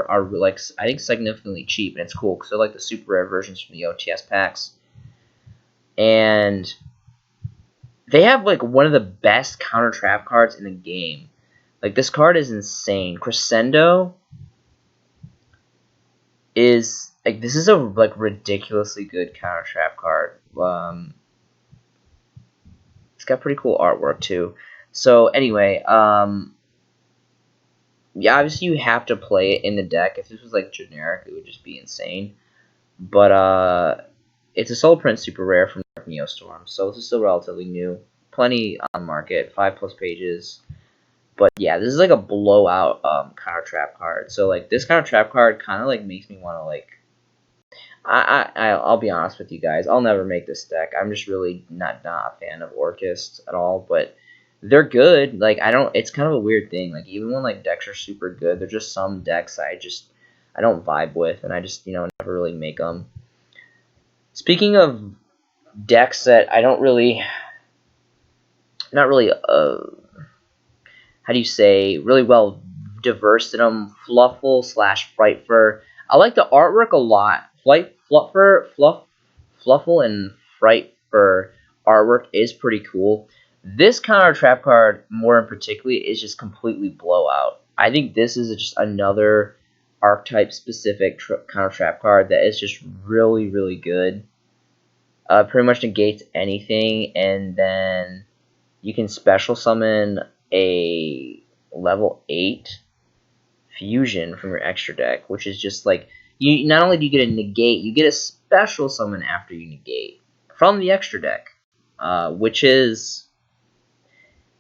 are like, I think, significantly cheap, and it's cool because they're like the super rare versions from the OTS packs, and they have like one of the best counter trap cards in the game. Like, this card is insane. Crescendo is like, this is a like ridiculously good counter trap card. It's got pretty cool artwork too. So anyway, yeah, obviously you have to play it in the deck. If this was like generic, it would just be insane. But it's a Soul Print super rare from Neostorm, so this is still relatively new. Plenty on market, 5+ pages. But yeah, this is like a blowout counter trap card. So like, this counter trap card kind of like makes me want to like. I'll be honest with you guys. I'll never make this deck. I'm just really not a fan of Orcust at all. But they're good. Like, I don't. It's kind of a weird thing. Like, even when like decks are super good, there's just some decks I don't vibe with, and I just never really make them. Speaking of decks that I don't really, not really how do you say, really well diverse in them, Fluffle / Frightfur. I like the artwork a lot. Fluffle and Frightfur artwork is pretty cool. This counter trap card, more in particular, is just completely blowout. I think this is just another archetype specific counter trap card that is just really, really good. Pretty much negates anything, and then you can special summon a level 8 fusion from your extra deck, which is just like, you not only do you get a negate, you get a special summon after you negate from the extra deck, which is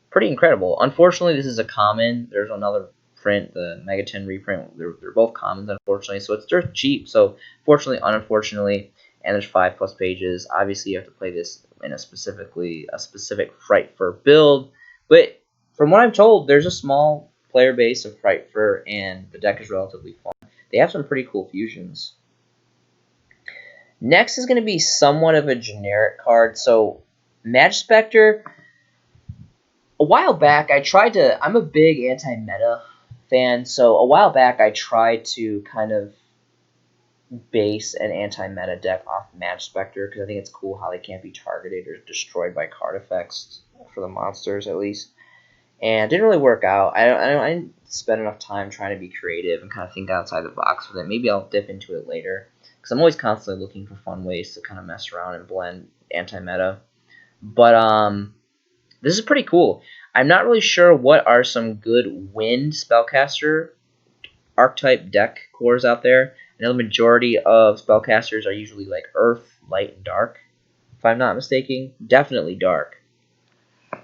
pretty incredible. Unfortunately, this is a common. There's another print, the Mega 10 reprint. They're both commons, unfortunately, so they're cheap. So fortunately, unfortunately, and there's 5+ pages. Obviously, you have to play this in a specific Frightfur build, but from what I'm told, there's a small player base of Frightfur, and the deck is relatively fun. They have some pretty cool fusions. Next is going to be somewhat of a generic card. So, Magispector. A while back, I'm a big anti-meta fan, so a while back I tried to kind of base an anti-meta deck off Magispector, because I think it's cool how they can't be targeted or destroyed by card effects for the monsters at least. And it didn't really work out. I didn't spend enough time trying to be creative and kind of think outside the box with it. Maybe I'll dip into it later, because I'm always constantly looking for fun ways to kind of mess around and blend anti-meta. But this is pretty cool. I'm not really sure what are some good wind spellcaster archetype deck cores out there. I know the majority of spellcasters are usually like earth, light, and dark, if I'm not mistaken. Definitely dark.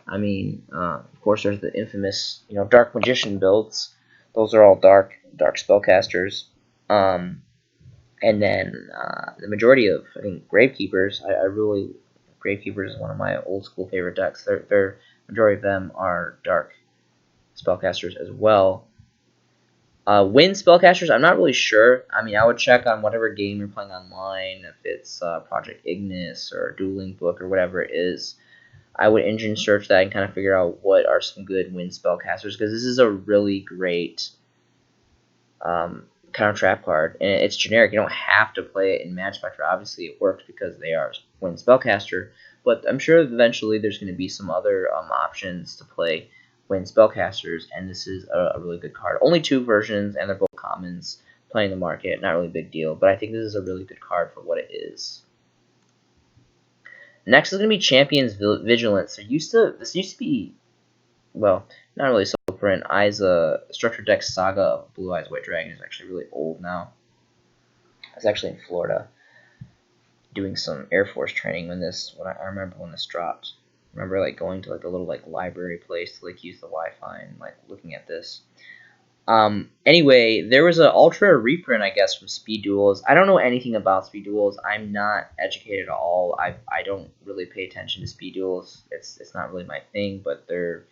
I mean, of course, there's the infamous, Dark Magician builds. Those are all dark spellcasters. And then the majority of, I think, Gravekeepers, Gravekeepers is one of my old school favorite decks. Their majority of them are dark spellcasters as well. Wind spellcasters, I'm not really sure. I mean, I would check on whatever game you're playing online, if it's Project Ignis or Dueling Book or whatever it is. I would engine search that and kind of figure out what are some good wind spellcasters, because this is a really great counter trap card, and it's generic. You don't have to play it in Magic Spectre. Obviously, it works because they are wind spellcaster, but I'm sure eventually there's going to be some other options to play wind spellcasters, and this is a really good card. Only 2 versions, and they're both commons playing the market. Not really a big deal, but I think this is a really good card for what it is. Next is going to be Champion's Vigilance. This used to be, well, not really solo print. Structured Deck Saga of Blue Eyes White Dragon is actually really old now. I was actually in Florida doing some Air Force training I remember when this dropped. I remember like going to like a little like library place to like use the Wi-Fi and like looking at this. Anyway, there was an ultra reprint, I guess, from Speed Duels. I don't know anything about Speed Duels. I'm not educated at all. I don't really pay attention to Speed Duels. It's not really my thing, but they're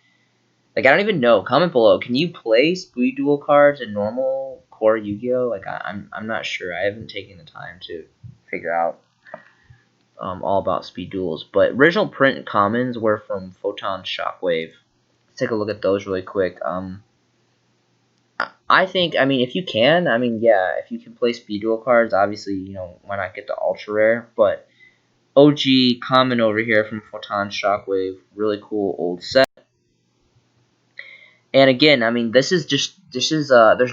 like, I don't even know. Comment below. Can you play Speed Duel cards in normal core Yu-Gi-Oh? Like I'm not sure. I haven't taken the time to figure out all about Speed Duels. But original print commons were from Photon Shockwave. Let's take a look at those really quick. I think, I mean, if you can, if you can play Speed Duel cards, obviously, why not get the Ultra Rare? But OG common over here from Photon Shockwave, really cool old set. And again, I mean, there's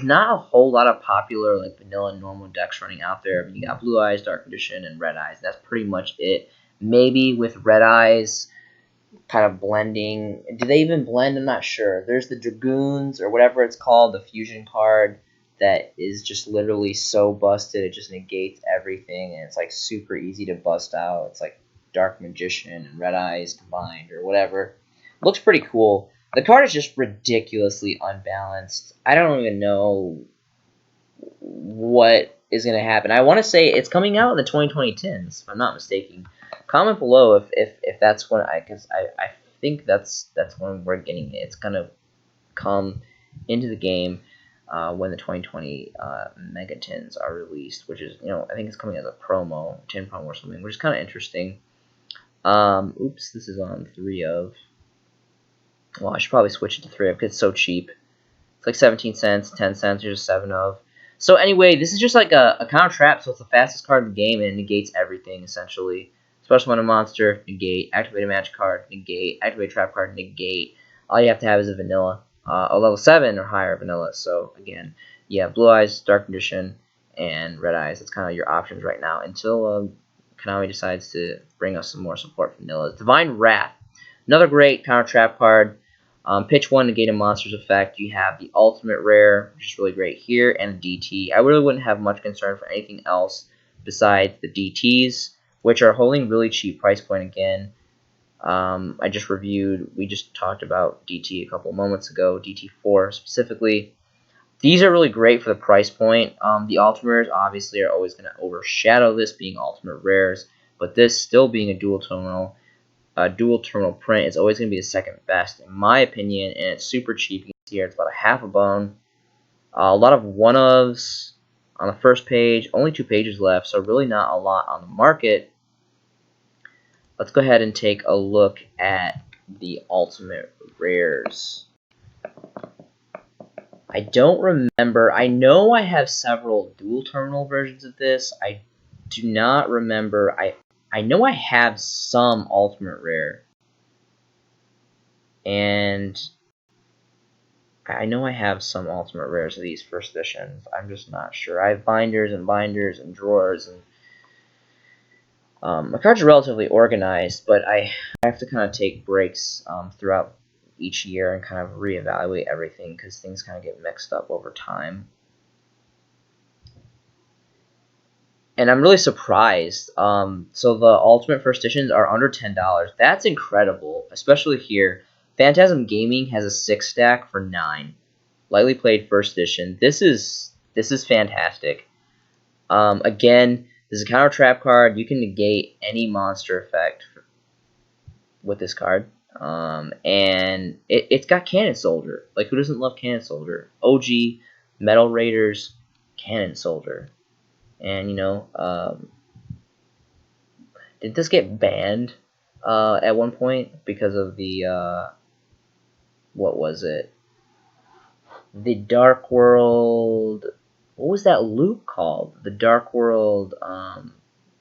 not a whole lot of popular, like, vanilla and normal decks running out there. I mean, you got Blue Eyes, Dark Condition, and Red Eyes. That's pretty much it. Maybe with Red Eyes kind of blending. Do they even blend? I'm not sure. There's the Dragoons or whatever it's called, the fusion card that is just literally so busted it just negates everything, and it's like super easy to bust out. It's like Dark Magician and Red Eyes combined or whatever. Looks pretty cool. The card is just ridiculously unbalanced. I don't even know what is going to happen. I want to say it's coming out in the 2010s, if I'm not mistaken. Comment below if that's when I think that's when we're getting it. It's gonna come into the game when the 2020 Megatins are released, which is I think it's coming as a tin promo or something, which is kind of interesting. Oops, this is on 3 of. Well, I should probably switch it to 3 of because it's so cheap. It's like 17 cents, 10 cents, or just 7 of. So anyway, this is just like a counter trap, so it's the fastest card in the game and it negates everything essentially. Special summon a monster, negate. Activate a magic card, negate. Activate a trap card, negate. All you have to have is a vanilla. A level 7 or higher vanilla. So, again, yeah, Blue Eyes, Dark Condition, and Red Eyes. That's kind of your options right now until Konami decides to bring us some more support for vanillas. Divine Wrath. Another great counter trap card. Pitch 1, negate a monster's effect. You have the ultimate rare, which is really great here, and DT. I really wouldn't have much concern for anything else besides the DTs, which are holding really cheap price point again. We just talked about DT a couple moments ago, DT4 specifically. These are really great for the price point. The ultimate rares obviously are always going to overshadow this being ultimate rares, but this still being a dual terminal print is always going to be the second best in my opinion, and it's super cheap. You can see here it's about a half a bone. A lot of one-ofs on the first page, only 2 pages left, so really not a lot on the market. Let's go ahead and take a look at the ultimate rares. I don't remember. I know I have several dual terminal versions of this. I do not remember. I know I have some ultimate rare. And I know I have some ultimate rares of these first editions. I'm just not sure. I have binders and drawers, and my cards are relatively organized, but I have to kind of take breaks throughout each year and kind of reevaluate everything because things kind of get mixed up over time. And I'm really surprised. So the ultimate first editions are under $10. That's incredible, especially here. Phantasm Gaming has a 6-stack for $9. Lightly played first edition. This is fantastic. Again, this is a counter trap card. You can negate any monster effect with this card. And it's got Cannon Soldier. Like, who doesn't love Cannon Soldier? OG, Metal Raiders, Cannon Soldier. And, did this get banned at one point because of the, what was it? The Dark World... What was that loop called? The Dark World,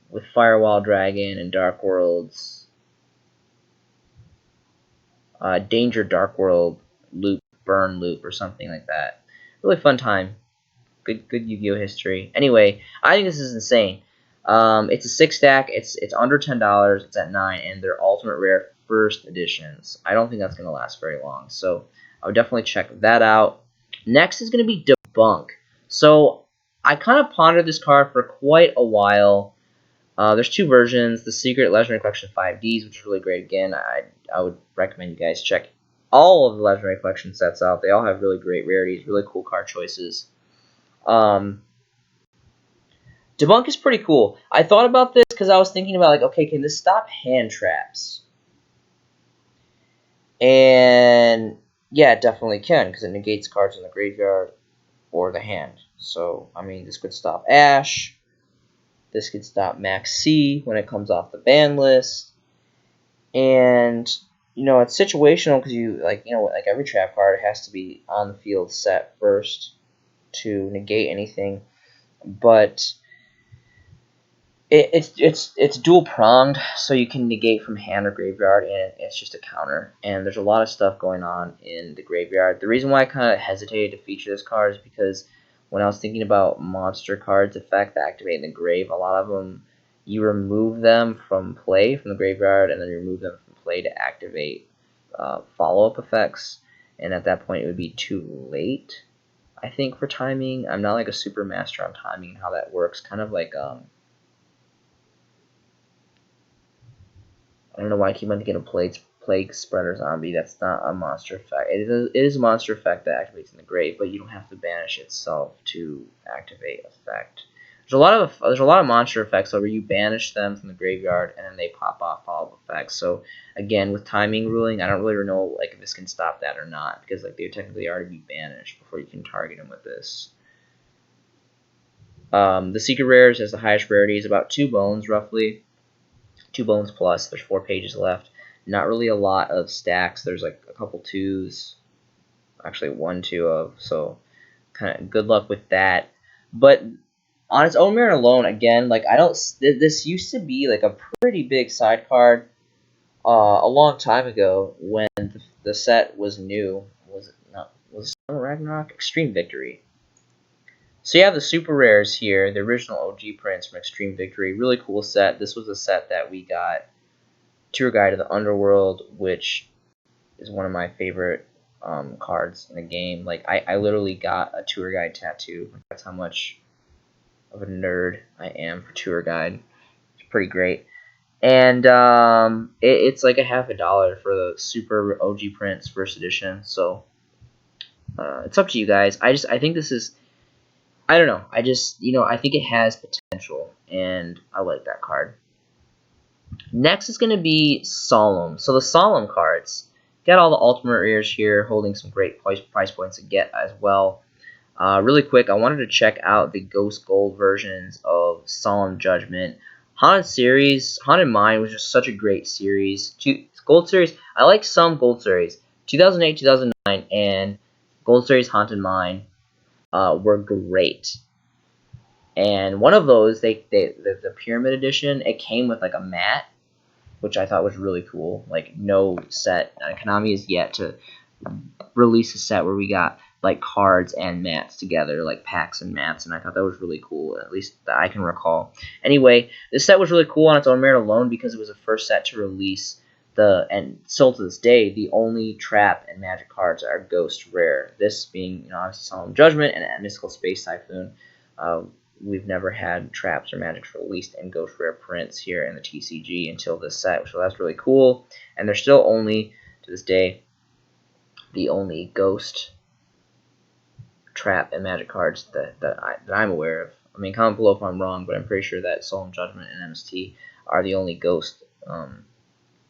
with Firewall Dragon and Dark World's... Danger Dark World loop, burn loop, or something like that. Really fun time. Good Yu-Gi-Oh history. Anyway, I think this is insane. It's a 6-stack. It's under $10. It's at $9, and they're ultimate rare first editions. I don't think that's gonna last very long, so I would definitely check that out. Next is gonna be Debunk. So I kind of pondered this card for quite a while. There's two versions: the Secret Legendary Collection 5Ds, which is really great. Again, I would recommend you guys check all of the Legendary Collection sets out. They all have really great rarities, really cool card choices. Debunk is pretty cool. I thought about this because I was thinking about, like, okay, can this stop hand traps? And yeah, it definitely can, because it negates cards in the graveyard or the hand. So, I mean, this could stop Ash. This could stop Max C when it comes off the ban list. And, it's situational because like every trap card, it has to be on the field set first to negate anything. But it's dual pronged, so you can negate from hand or graveyard, and it's just a counter. And there's a lot of stuff going on in the graveyard. The reason why I kind of hesitated to feature this card is because when I was thinking about monster cards effect that activate in the grave, a lot of them you remove them from play from the graveyard, and then you remove them from play to activate follow-up effects. And at that point, it would be too late, I think, for timing. I'm not like a super master on timing and how that works. Kind of like I don't know why I keep on thinking of Plague Spreader Zombie. That's not a monster effect. It is a monster effect that activates in the grave, but you don't have to banish itself to activate effect. There's a lot of monster effects where you banish them from the graveyard and then they pop off follow-up effects. So again, with timing ruling, I don't really know like if this can stop that or not, because like they would technically already be banished before you can target them with this. The Secret Rares has the highest rarity, is about 2 bones roughly. 2 bones plus. There's 4 pages left. Not really a lot of stacks. There's like a couple 2s. Actually 1 2 of. So kind of good luck with that. But on its own merit alone, again, like this used to be like a pretty big side card a long time ago when the set was new. Was it Ragnarok? Extreme Victory. So you have the super rares here, the original OG prints from Extreme Victory. Really cool set. This was a set that we got. Tour Guide to the Underworld, which is one of my favorite cards in the game. Like, I literally got a Tour Guide tattoo. That's how much of a nerd I am for Tour Guide. It's pretty great. And it's like $50 for the super OG prints first edition. So it's up to you guys. I think this is... I don't know. I think it has potential, and I like that card. Next is going to be Solemn. So the Solemn cards, got all the ultimate rares here, holding some great price points to get as well. Really quick, I wanted to check out the Ghost Gold versions of Solemn Judgment. Haunted Mind was just such a great series. Gold series, I like some Gold series. 2008, 2009, and Gold series Haunted Mind were great. And one of those, the Pyramid Edition, it came with like a mat. which I thought was really cool. Like, no set. Konami is yet to release a set where we got like cards and mats together, like packs and mats, and I thought that was really cool, at least that I can recall. Anyway, this set was really cool on its own merit alone because it was the first set to release and still to this day, the only trap and magic cards are ghost rare. This being, obviously Solemn Judgment and Mystical Space Typhoon. We've never had traps or magics released in ghost rare prints here in the TCG until this set, so that's really cool. And they're still only, to this day, the only ghost trap and magic cards that I'm aware of. I mean, comment below if I'm wrong, but I'm pretty sure that Solemn Judgment and MST are the only ghost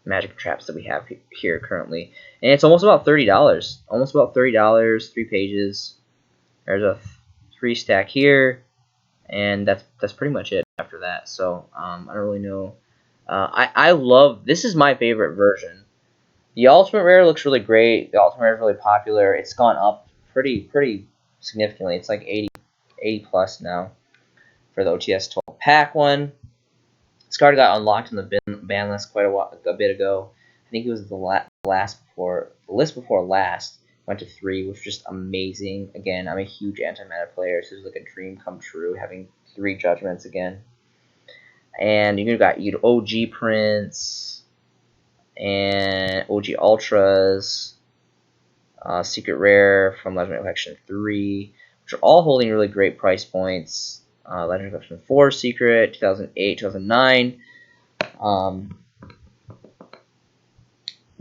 magic traps that we have here currently. And it's almost about $30. Almost about $30, 3 pages. There's a 3 stack here, and that's pretty much it after that. So I don't really know. I love, this is my favorite version. The Ultimate Rare looks really great. The Ultimate Rare is really popular. It's gone up pretty significantly. It's like 80 plus now for the OTS 12 pack one. This card got unlocked in the ban list quite a bit ago. I think it was the list before last. Went to 3, which was just amazing. Again, I'm a huge anti-meta player, so it was like a dream come true having 3 judgments again. And you got OG prints and OG Ultras, Secret Rare from Legendary Collection 3, which are all holding really great price points. Legendary Collection 4 Secret, 2008, 2009.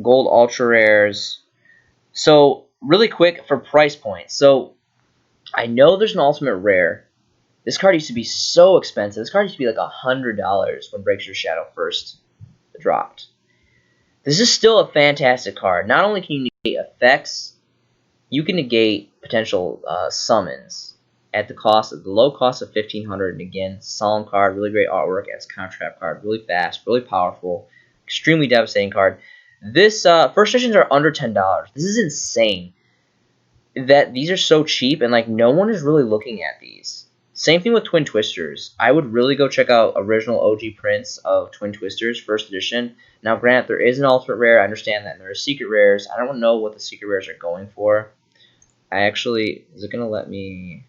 Gold Ultra Rares. So, really quick for price points. So, I know there's an Ultimate Rare. This card used to be so expensive. This card used to be like $100 when Breaks Your Shadow first dropped. This is still a fantastic card. Not only can you negate effects, you can negate potential summons at the low cost of $1,500. And again, Solemn card, really great artwork as a counter trap card, really fast, really powerful, extremely devastating card. This first editions are under $10. This is insane. That these are so cheap and like no one is really looking at these. Same thing with Twin Twisters. I would really go check out original OG prints of Twin Twisters, first edition. Now, granted, there is an Ultimate Rare. I understand that. And there are Secret Rares. I don't know what the Secret Rares are going for. Is it going to let me...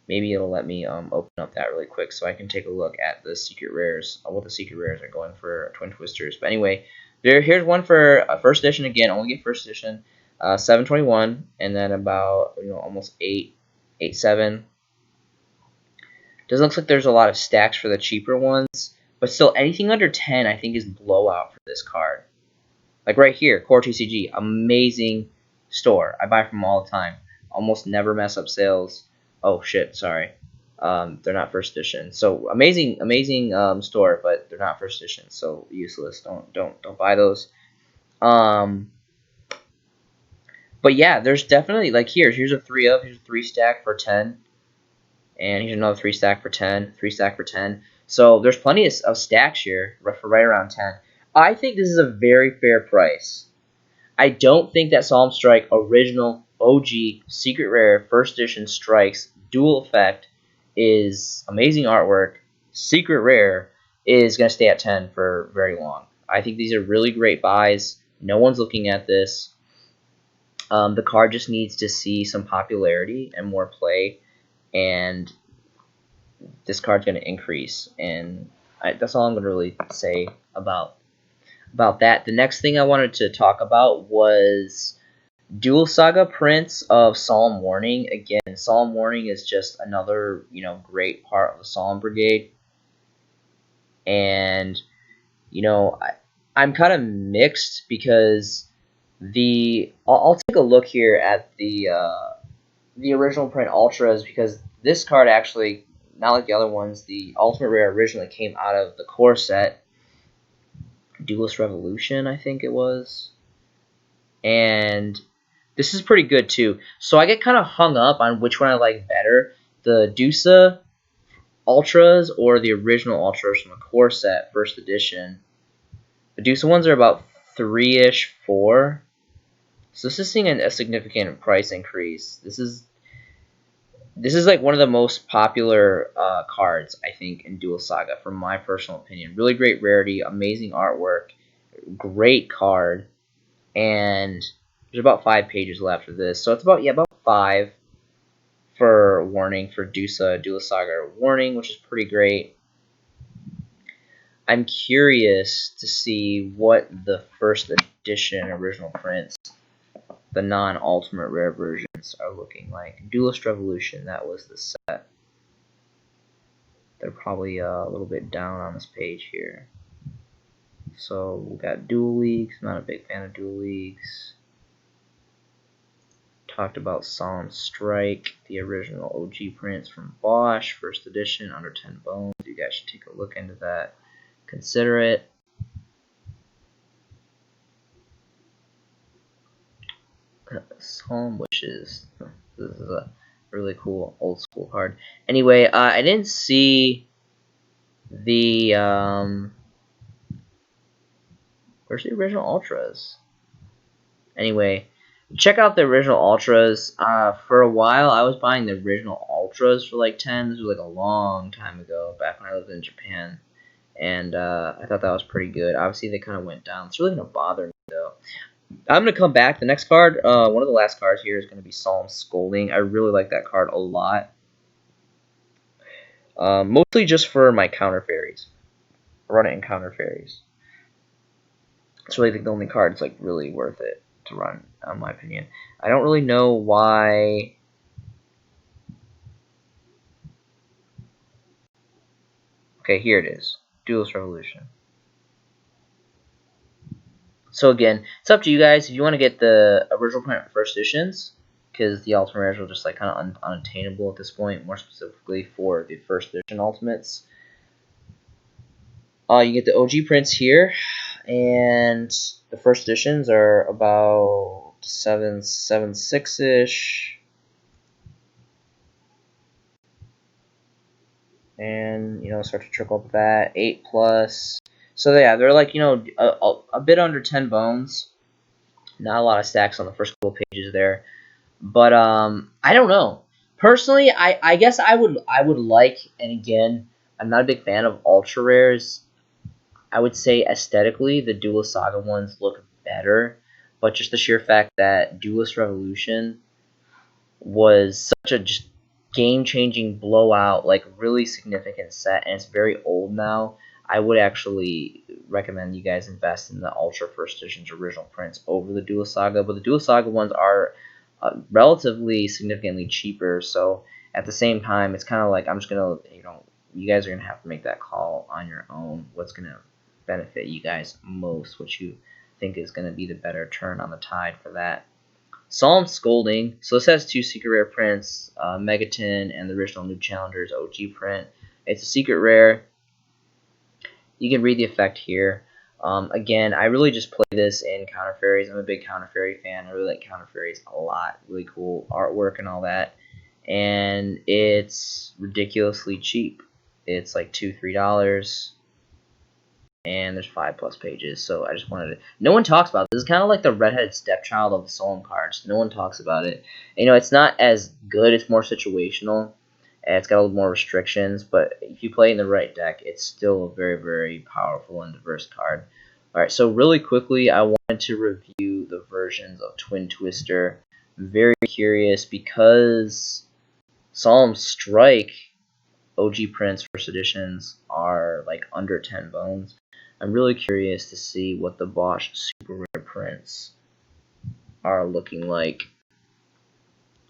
Maybe it'll let me open up that really quick so I can take a look at the Secret Rares, what the Secret Rares are going for Twin Twisters. But anyway, here's one for first edition again. Only get first edition. 721, and then about almost 8.7. Doesn't look like there's a lot of stacks for the cheaper ones, but still anything under 10 I think is blowout for this card. Like right here, Core TCG, amazing store. I buy from all the time. Almost never mess up sales. Oh shit, sorry. They're not first edition. So amazing store, but they're not first edition, so useless. Don't buy those. But yeah, there's definitely, like, here's a 3 stack for 10. And here's another 3 stack for 10. 3 stack for 10. So there's plenty of stacks here for right around 10. I think this is a very fair price. I don't think that Solemn Strike original OG Secret Rare first edition strikes dual effect is amazing artwork. Secret Rare is going to stay at 10 for very long. I think these are really great buys. No one's looking at this. The card just needs to see some popularity and more play, and this card's going to increase. And that's all I'm going to really say about that. The next thing I wanted to talk about was Duel Saga prints of Solemn Warning. Again, Solemn Warning is just another great part of the Solemn Brigade, and I'm kind of mixed because I'll take a look here at the original print Ultras, because this card actually, not like the other ones, the Ultimate Rare originally came out of the core set, Duelist Revolution, I think it was, and this is pretty good too. So I get kind of hung up on which one I like better, the Dusa Ultras or the original Ultras from the core set, first edition. The Dusa ones are about 3-ish, 4. So this is seeing a significant price increase. This is This is like one of the most popular cards, I think, in Duel Saga, from my personal opinion. Really great rarity, amazing artwork, great card, and there's about 5 pages left of this. So it's about about 5 for warning for Duelist Saga warning, which is pretty great. I'm curious to see what the first edition original prints, the non-ultimate rare versions, are looking like. Duelist Revolution, that was the set. They're probably a little bit down on this page here. So we got Duel Leagues. I'm not a big fan of Duel Leagues. Talked about Solemn Strike, the original OG prints from Bosch, first edition, under 10 bones. You guys should take a look into that. Consider it. Solemn Wishes. This is a really cool old school card. Anyway, I didn't see the where's the original Ultras? Anyway, check out the original Ultras. For a while, I was buying the original Ultras for like 10. This was like a long time ago, back when I lived in Japan. And I thought that was pretty good. Obviously, they kind of went down. It's really going to bother me, though. I'm going to come back. The next card, one of the last cards here, is going to be Solemn Scolding. I really like that card a lot. Mostly just for my counter fairies. Run it in counter fairies. It's really the only card that's like really worth it to run, in my opinion. I don't really know why. Okay, here it is. Duelist Revolution. So again, it's up to you guys if you want to get the original print first editions, because the ultimate rares are just like kind of unattainable at this point. More specifically for the first edition ultimates, you get the OG prints here, and the first editions are about 7.76 ish, and start to trickle up with that 8+. So yeah, they're like a bit under 10 bones. Not a lot of stacks on the first couple pages there. But I don't know. Personally, I guess I would like, and again, I'm not a big fan of ultra rares. I would say aesthetically the Duelist Saga ones look better, but just the sheer fact that Duelist Revolution was such a just game-changing blowout, like really significant set, and it's very old now. I would actually recommend you guys invest in the Ultra First Edition's original prints over the Duelist Saga, but the Duelist Saga ones are relatively significantly cheaper, so at the same time, it's kind of like I'm just gonna, you guys are gonna have to make that call on your own. What's gonna benefit you guys most? What you think is gonna be the better turn on the tide for that? Solemn Scolding. So this has 2 secret rare prints, Megaton and the original New Challengers OG print. It's a secret rare. You can read the effect here. Again, I really just play this in counter fairies. I'm a big counter fairy fan. I really like counter fairies a lot. Really cool artwork and all that. And it's ridiculously cheap. It's like $2-3. And there's 5+ pages, so I just wanted to. No one talks about it. This is kind of like the redheaded stepchild of the Solemn cards. No one talks about it. It's not as good. It's more situational, and it's got a little more restrictions. But if you play in the right deck, it's still a very, very powerful and diverse card. All right, so really quickly, I wanted to review the versions of Twin Twister. I'm very curious because Solemn Strike OG prints first editions are like under 10 bones. I'm really curious to see what the Bosch super rare prints are looking like.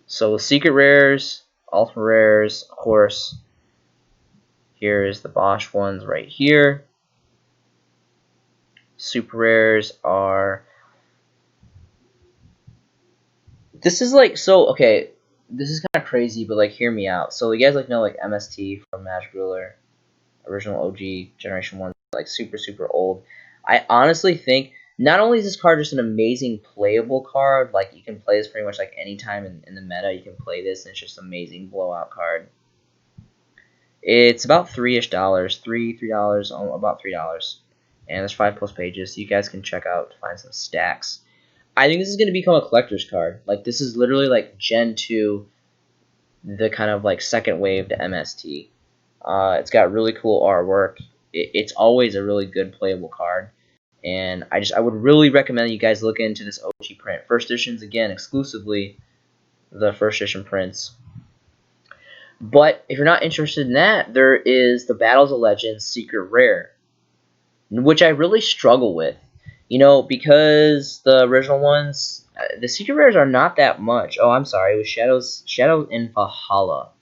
So the secret rares, ultimate rares, of course. Here is the Bosch ones right here. Super rares are. This is like okay. This is kind of crazy, but like hear me out. So you guys know MST from Magic Ruler, original OG Generation 1, like super old. I honestly think not only is this card just an amazing playable card, like you can play this pretty much like anytime in the meta, you can play this, and it's just an amazing blowout card. It's about $3-ish, $3, about $3, and there's 5+ pages, so you guys can check out to find some stacks. I think this is going to become a collector's card. Like this is literally like Gen 2 the kind of like second wave to MST. It's got really cool artwork. It's always a really good playable card, and I would really recommend you guys look into this OG print. First editions, again, exclusively the first edition prints. But if you're not interested in that, there is the Battles of Legends Secret Rare, which I really struggle with. You know, because the original ones, the secret rares are not that much. Oh, I'm sorry, it was Shadow in Valhalla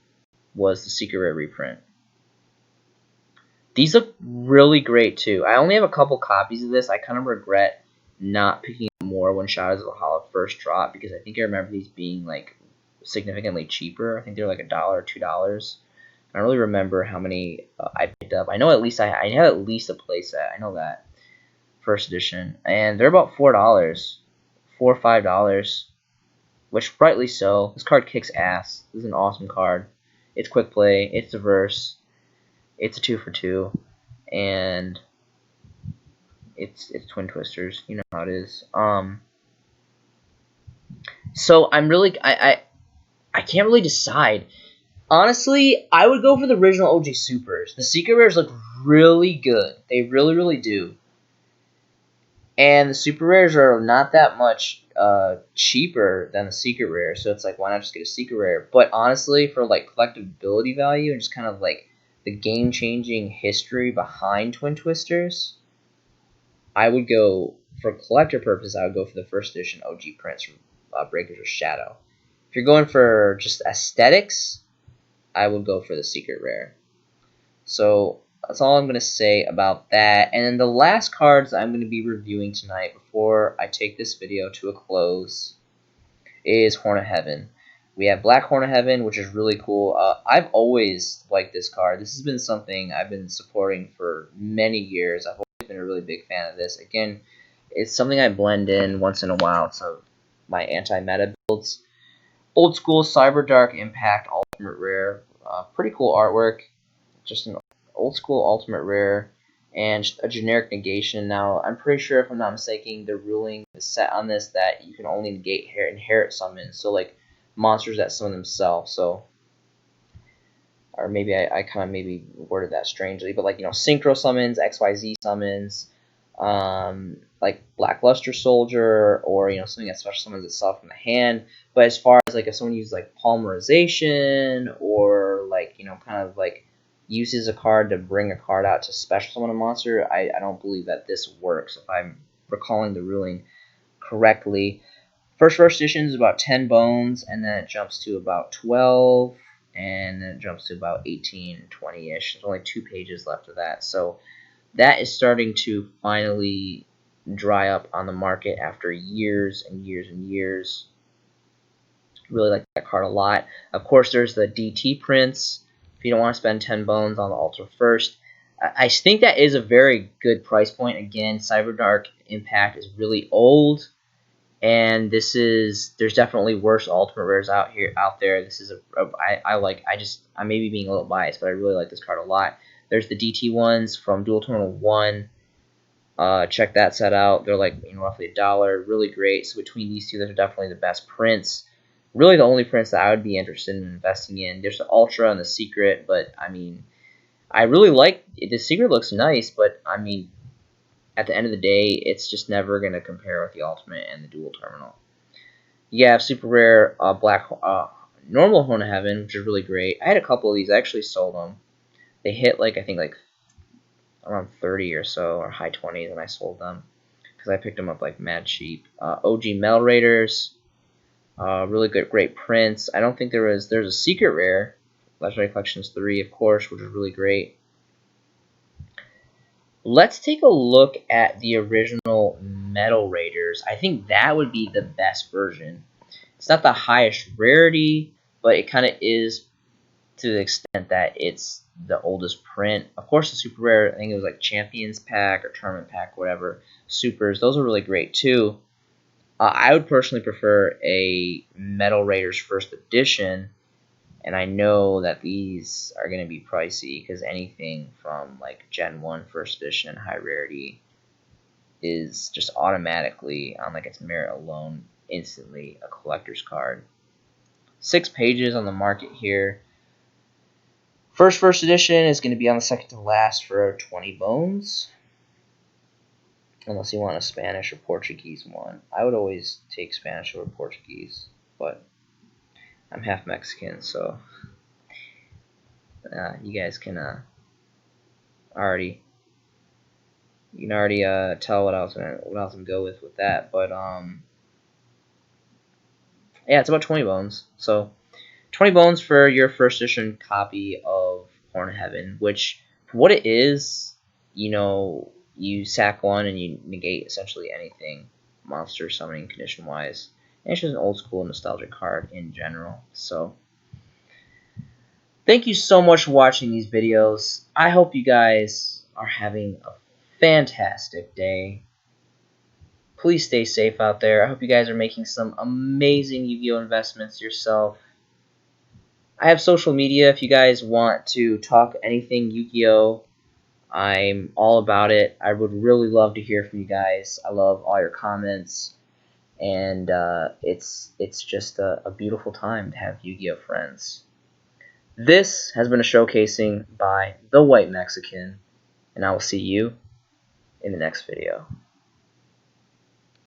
was the secret rare reprint. These look really great too. I only have a couple copies of this. I kind of regret not picking up more when Shadows of Valhalla first dropped, because I think I remember these being like significantly cheaper. I think they're like $1 or $2. I don't really remember how many I picked up. I know at least I had at least a playset. I know that. First edition, and they're about $4, $4 or $5, which rightly so. This card kicks ass. This is an awesome card. It's quick play. It's diverse. It's a 2 for 2, and it's Twin Twisters. You know how it is. So I'm really I can't really decide. Honestly, I would go for the original OG Supers. The secret rares look really good. They really do. And the super rares are not that much cheaper than the secret rare, so it's like, why not just get a secret rare? But honestly, for like collectability value and just kind of like the game-changing history behind Twin Twisters, I would go, for collector purposes, I would go for the first edition OG prints from Breakers of Shadow. If you're going for just aesthetics, I would go for the secret rare. So that's all I'm going to say about that. And then the last cards I'm going to be reviewing tonight before I take this video to a close is Horn of Heaven. We have Black Horn of Heaven, which is really cool. I've always liked this card. This has been something I've been supporting for many years. I've always been a really big fan of this. Again, it's something I blend in once in a while to my anti-meta builds. Old school Cyber Dark Impact Ultimate Rare. Pretty cool artwork. Just an old school ultimate rare and a generic negation. Now, I'm pretty sure, if I'm not mistaken, the ruling is set on this that you can only negate inherit summons, so like monsters that summon themselves. So, or maybe I kind of maybe worded that strangely, but like, you know, synchro summons, XYZ summons, like Blackluster Soldier, or, you know, something that special summons itself from the hand. But as far as like if someone uses like Polymerization, or like, you know, kind of like uses a card to bring a card out to special summon a monster, I don't believe that this works, if I'm recalling the ruling correctly. First edition is about 10 bones, and then it jumps to about 12, and then it jumps to about 18, 20-ish. There's only 2 pages left of that. So that is starting to finally dry up on the market after years and years and years. Really like that card a lot. Of course, there's the DT prints. If you don't want to spend 10 bones on the Ultra First, I think that is a very good price point. Again, Cyber Dark Impact is really old, and there's definitely worse Ultimate Rares out there. This is I may be being a little biased, but I really like this card a lot. There's the DT ones from Duel Terminal 1. Check that set out. They're like, you know, roughly $1. Really great. So between these two, those are definitely the best prints. Really the only prints that I would be interested in investing in. There's the Ultra and the Secret, but I mean, I really like the Secret. Looks nice, but I mean, at the end of the day, it's just never going to compare with the Ultimate and the Dual Terminal. You have super rare normal Horn of Heaven, which is really great. I had a couple of these. I actually sold them. They hit like, I think like around 30 or so, or high 20s, and I sold them because I picked them up like mad cheap. OG Metal Raiders. Really good, great prints. I don't think there's a secret rare, Legendary Collections 3, of course, which is really great. Let's take a look at the original Metal Raiders. I think that would be the best version. It's not the highest rarity, but it kind of is to the extent that it's the oldest print. Of course, the super rare, I think it was like Champions Pack or Tournament Pack, whatever. Supers, those are really great too. I would personally prefer a Metal Raiders First Edition, and I know that these are going to be pricey because anything from like Gen 1 First Edition high rarity is just automatically, on like its merit alone, instantly a collector's card. 6 pages on the market here. First edition is going to be on the second to last for 20 bones. Unless you want a Spanish or Portuguese one. I would always take Spanish over Portuguese, but I'm half Mexican, so you guys can already tell what I was gonna go with that. But yeah, it's about 20 bones. So 20 bones for your first edition copy of Horn of Heaven, which for what it is, you sack one and you negate essentially anything monster summoning condition wise. And it's just an old school nostalgic card in general. So thank you so much for watching these videos. I hope you guys are having a fantastic day. Please stay safe out there. I hope you guys are making some amazing Yu-Gi-Oh! Investments yourself. I have social media if you guys want to talk anything Yu-Gi-Oh! I'm all about it. I would really love to hear from you guys. I love all your comments. And it's just a beautiful time to have Yu-Gi-Oh! Friends. This has been a showcasing by the White Mexican, and I will see you in the next video.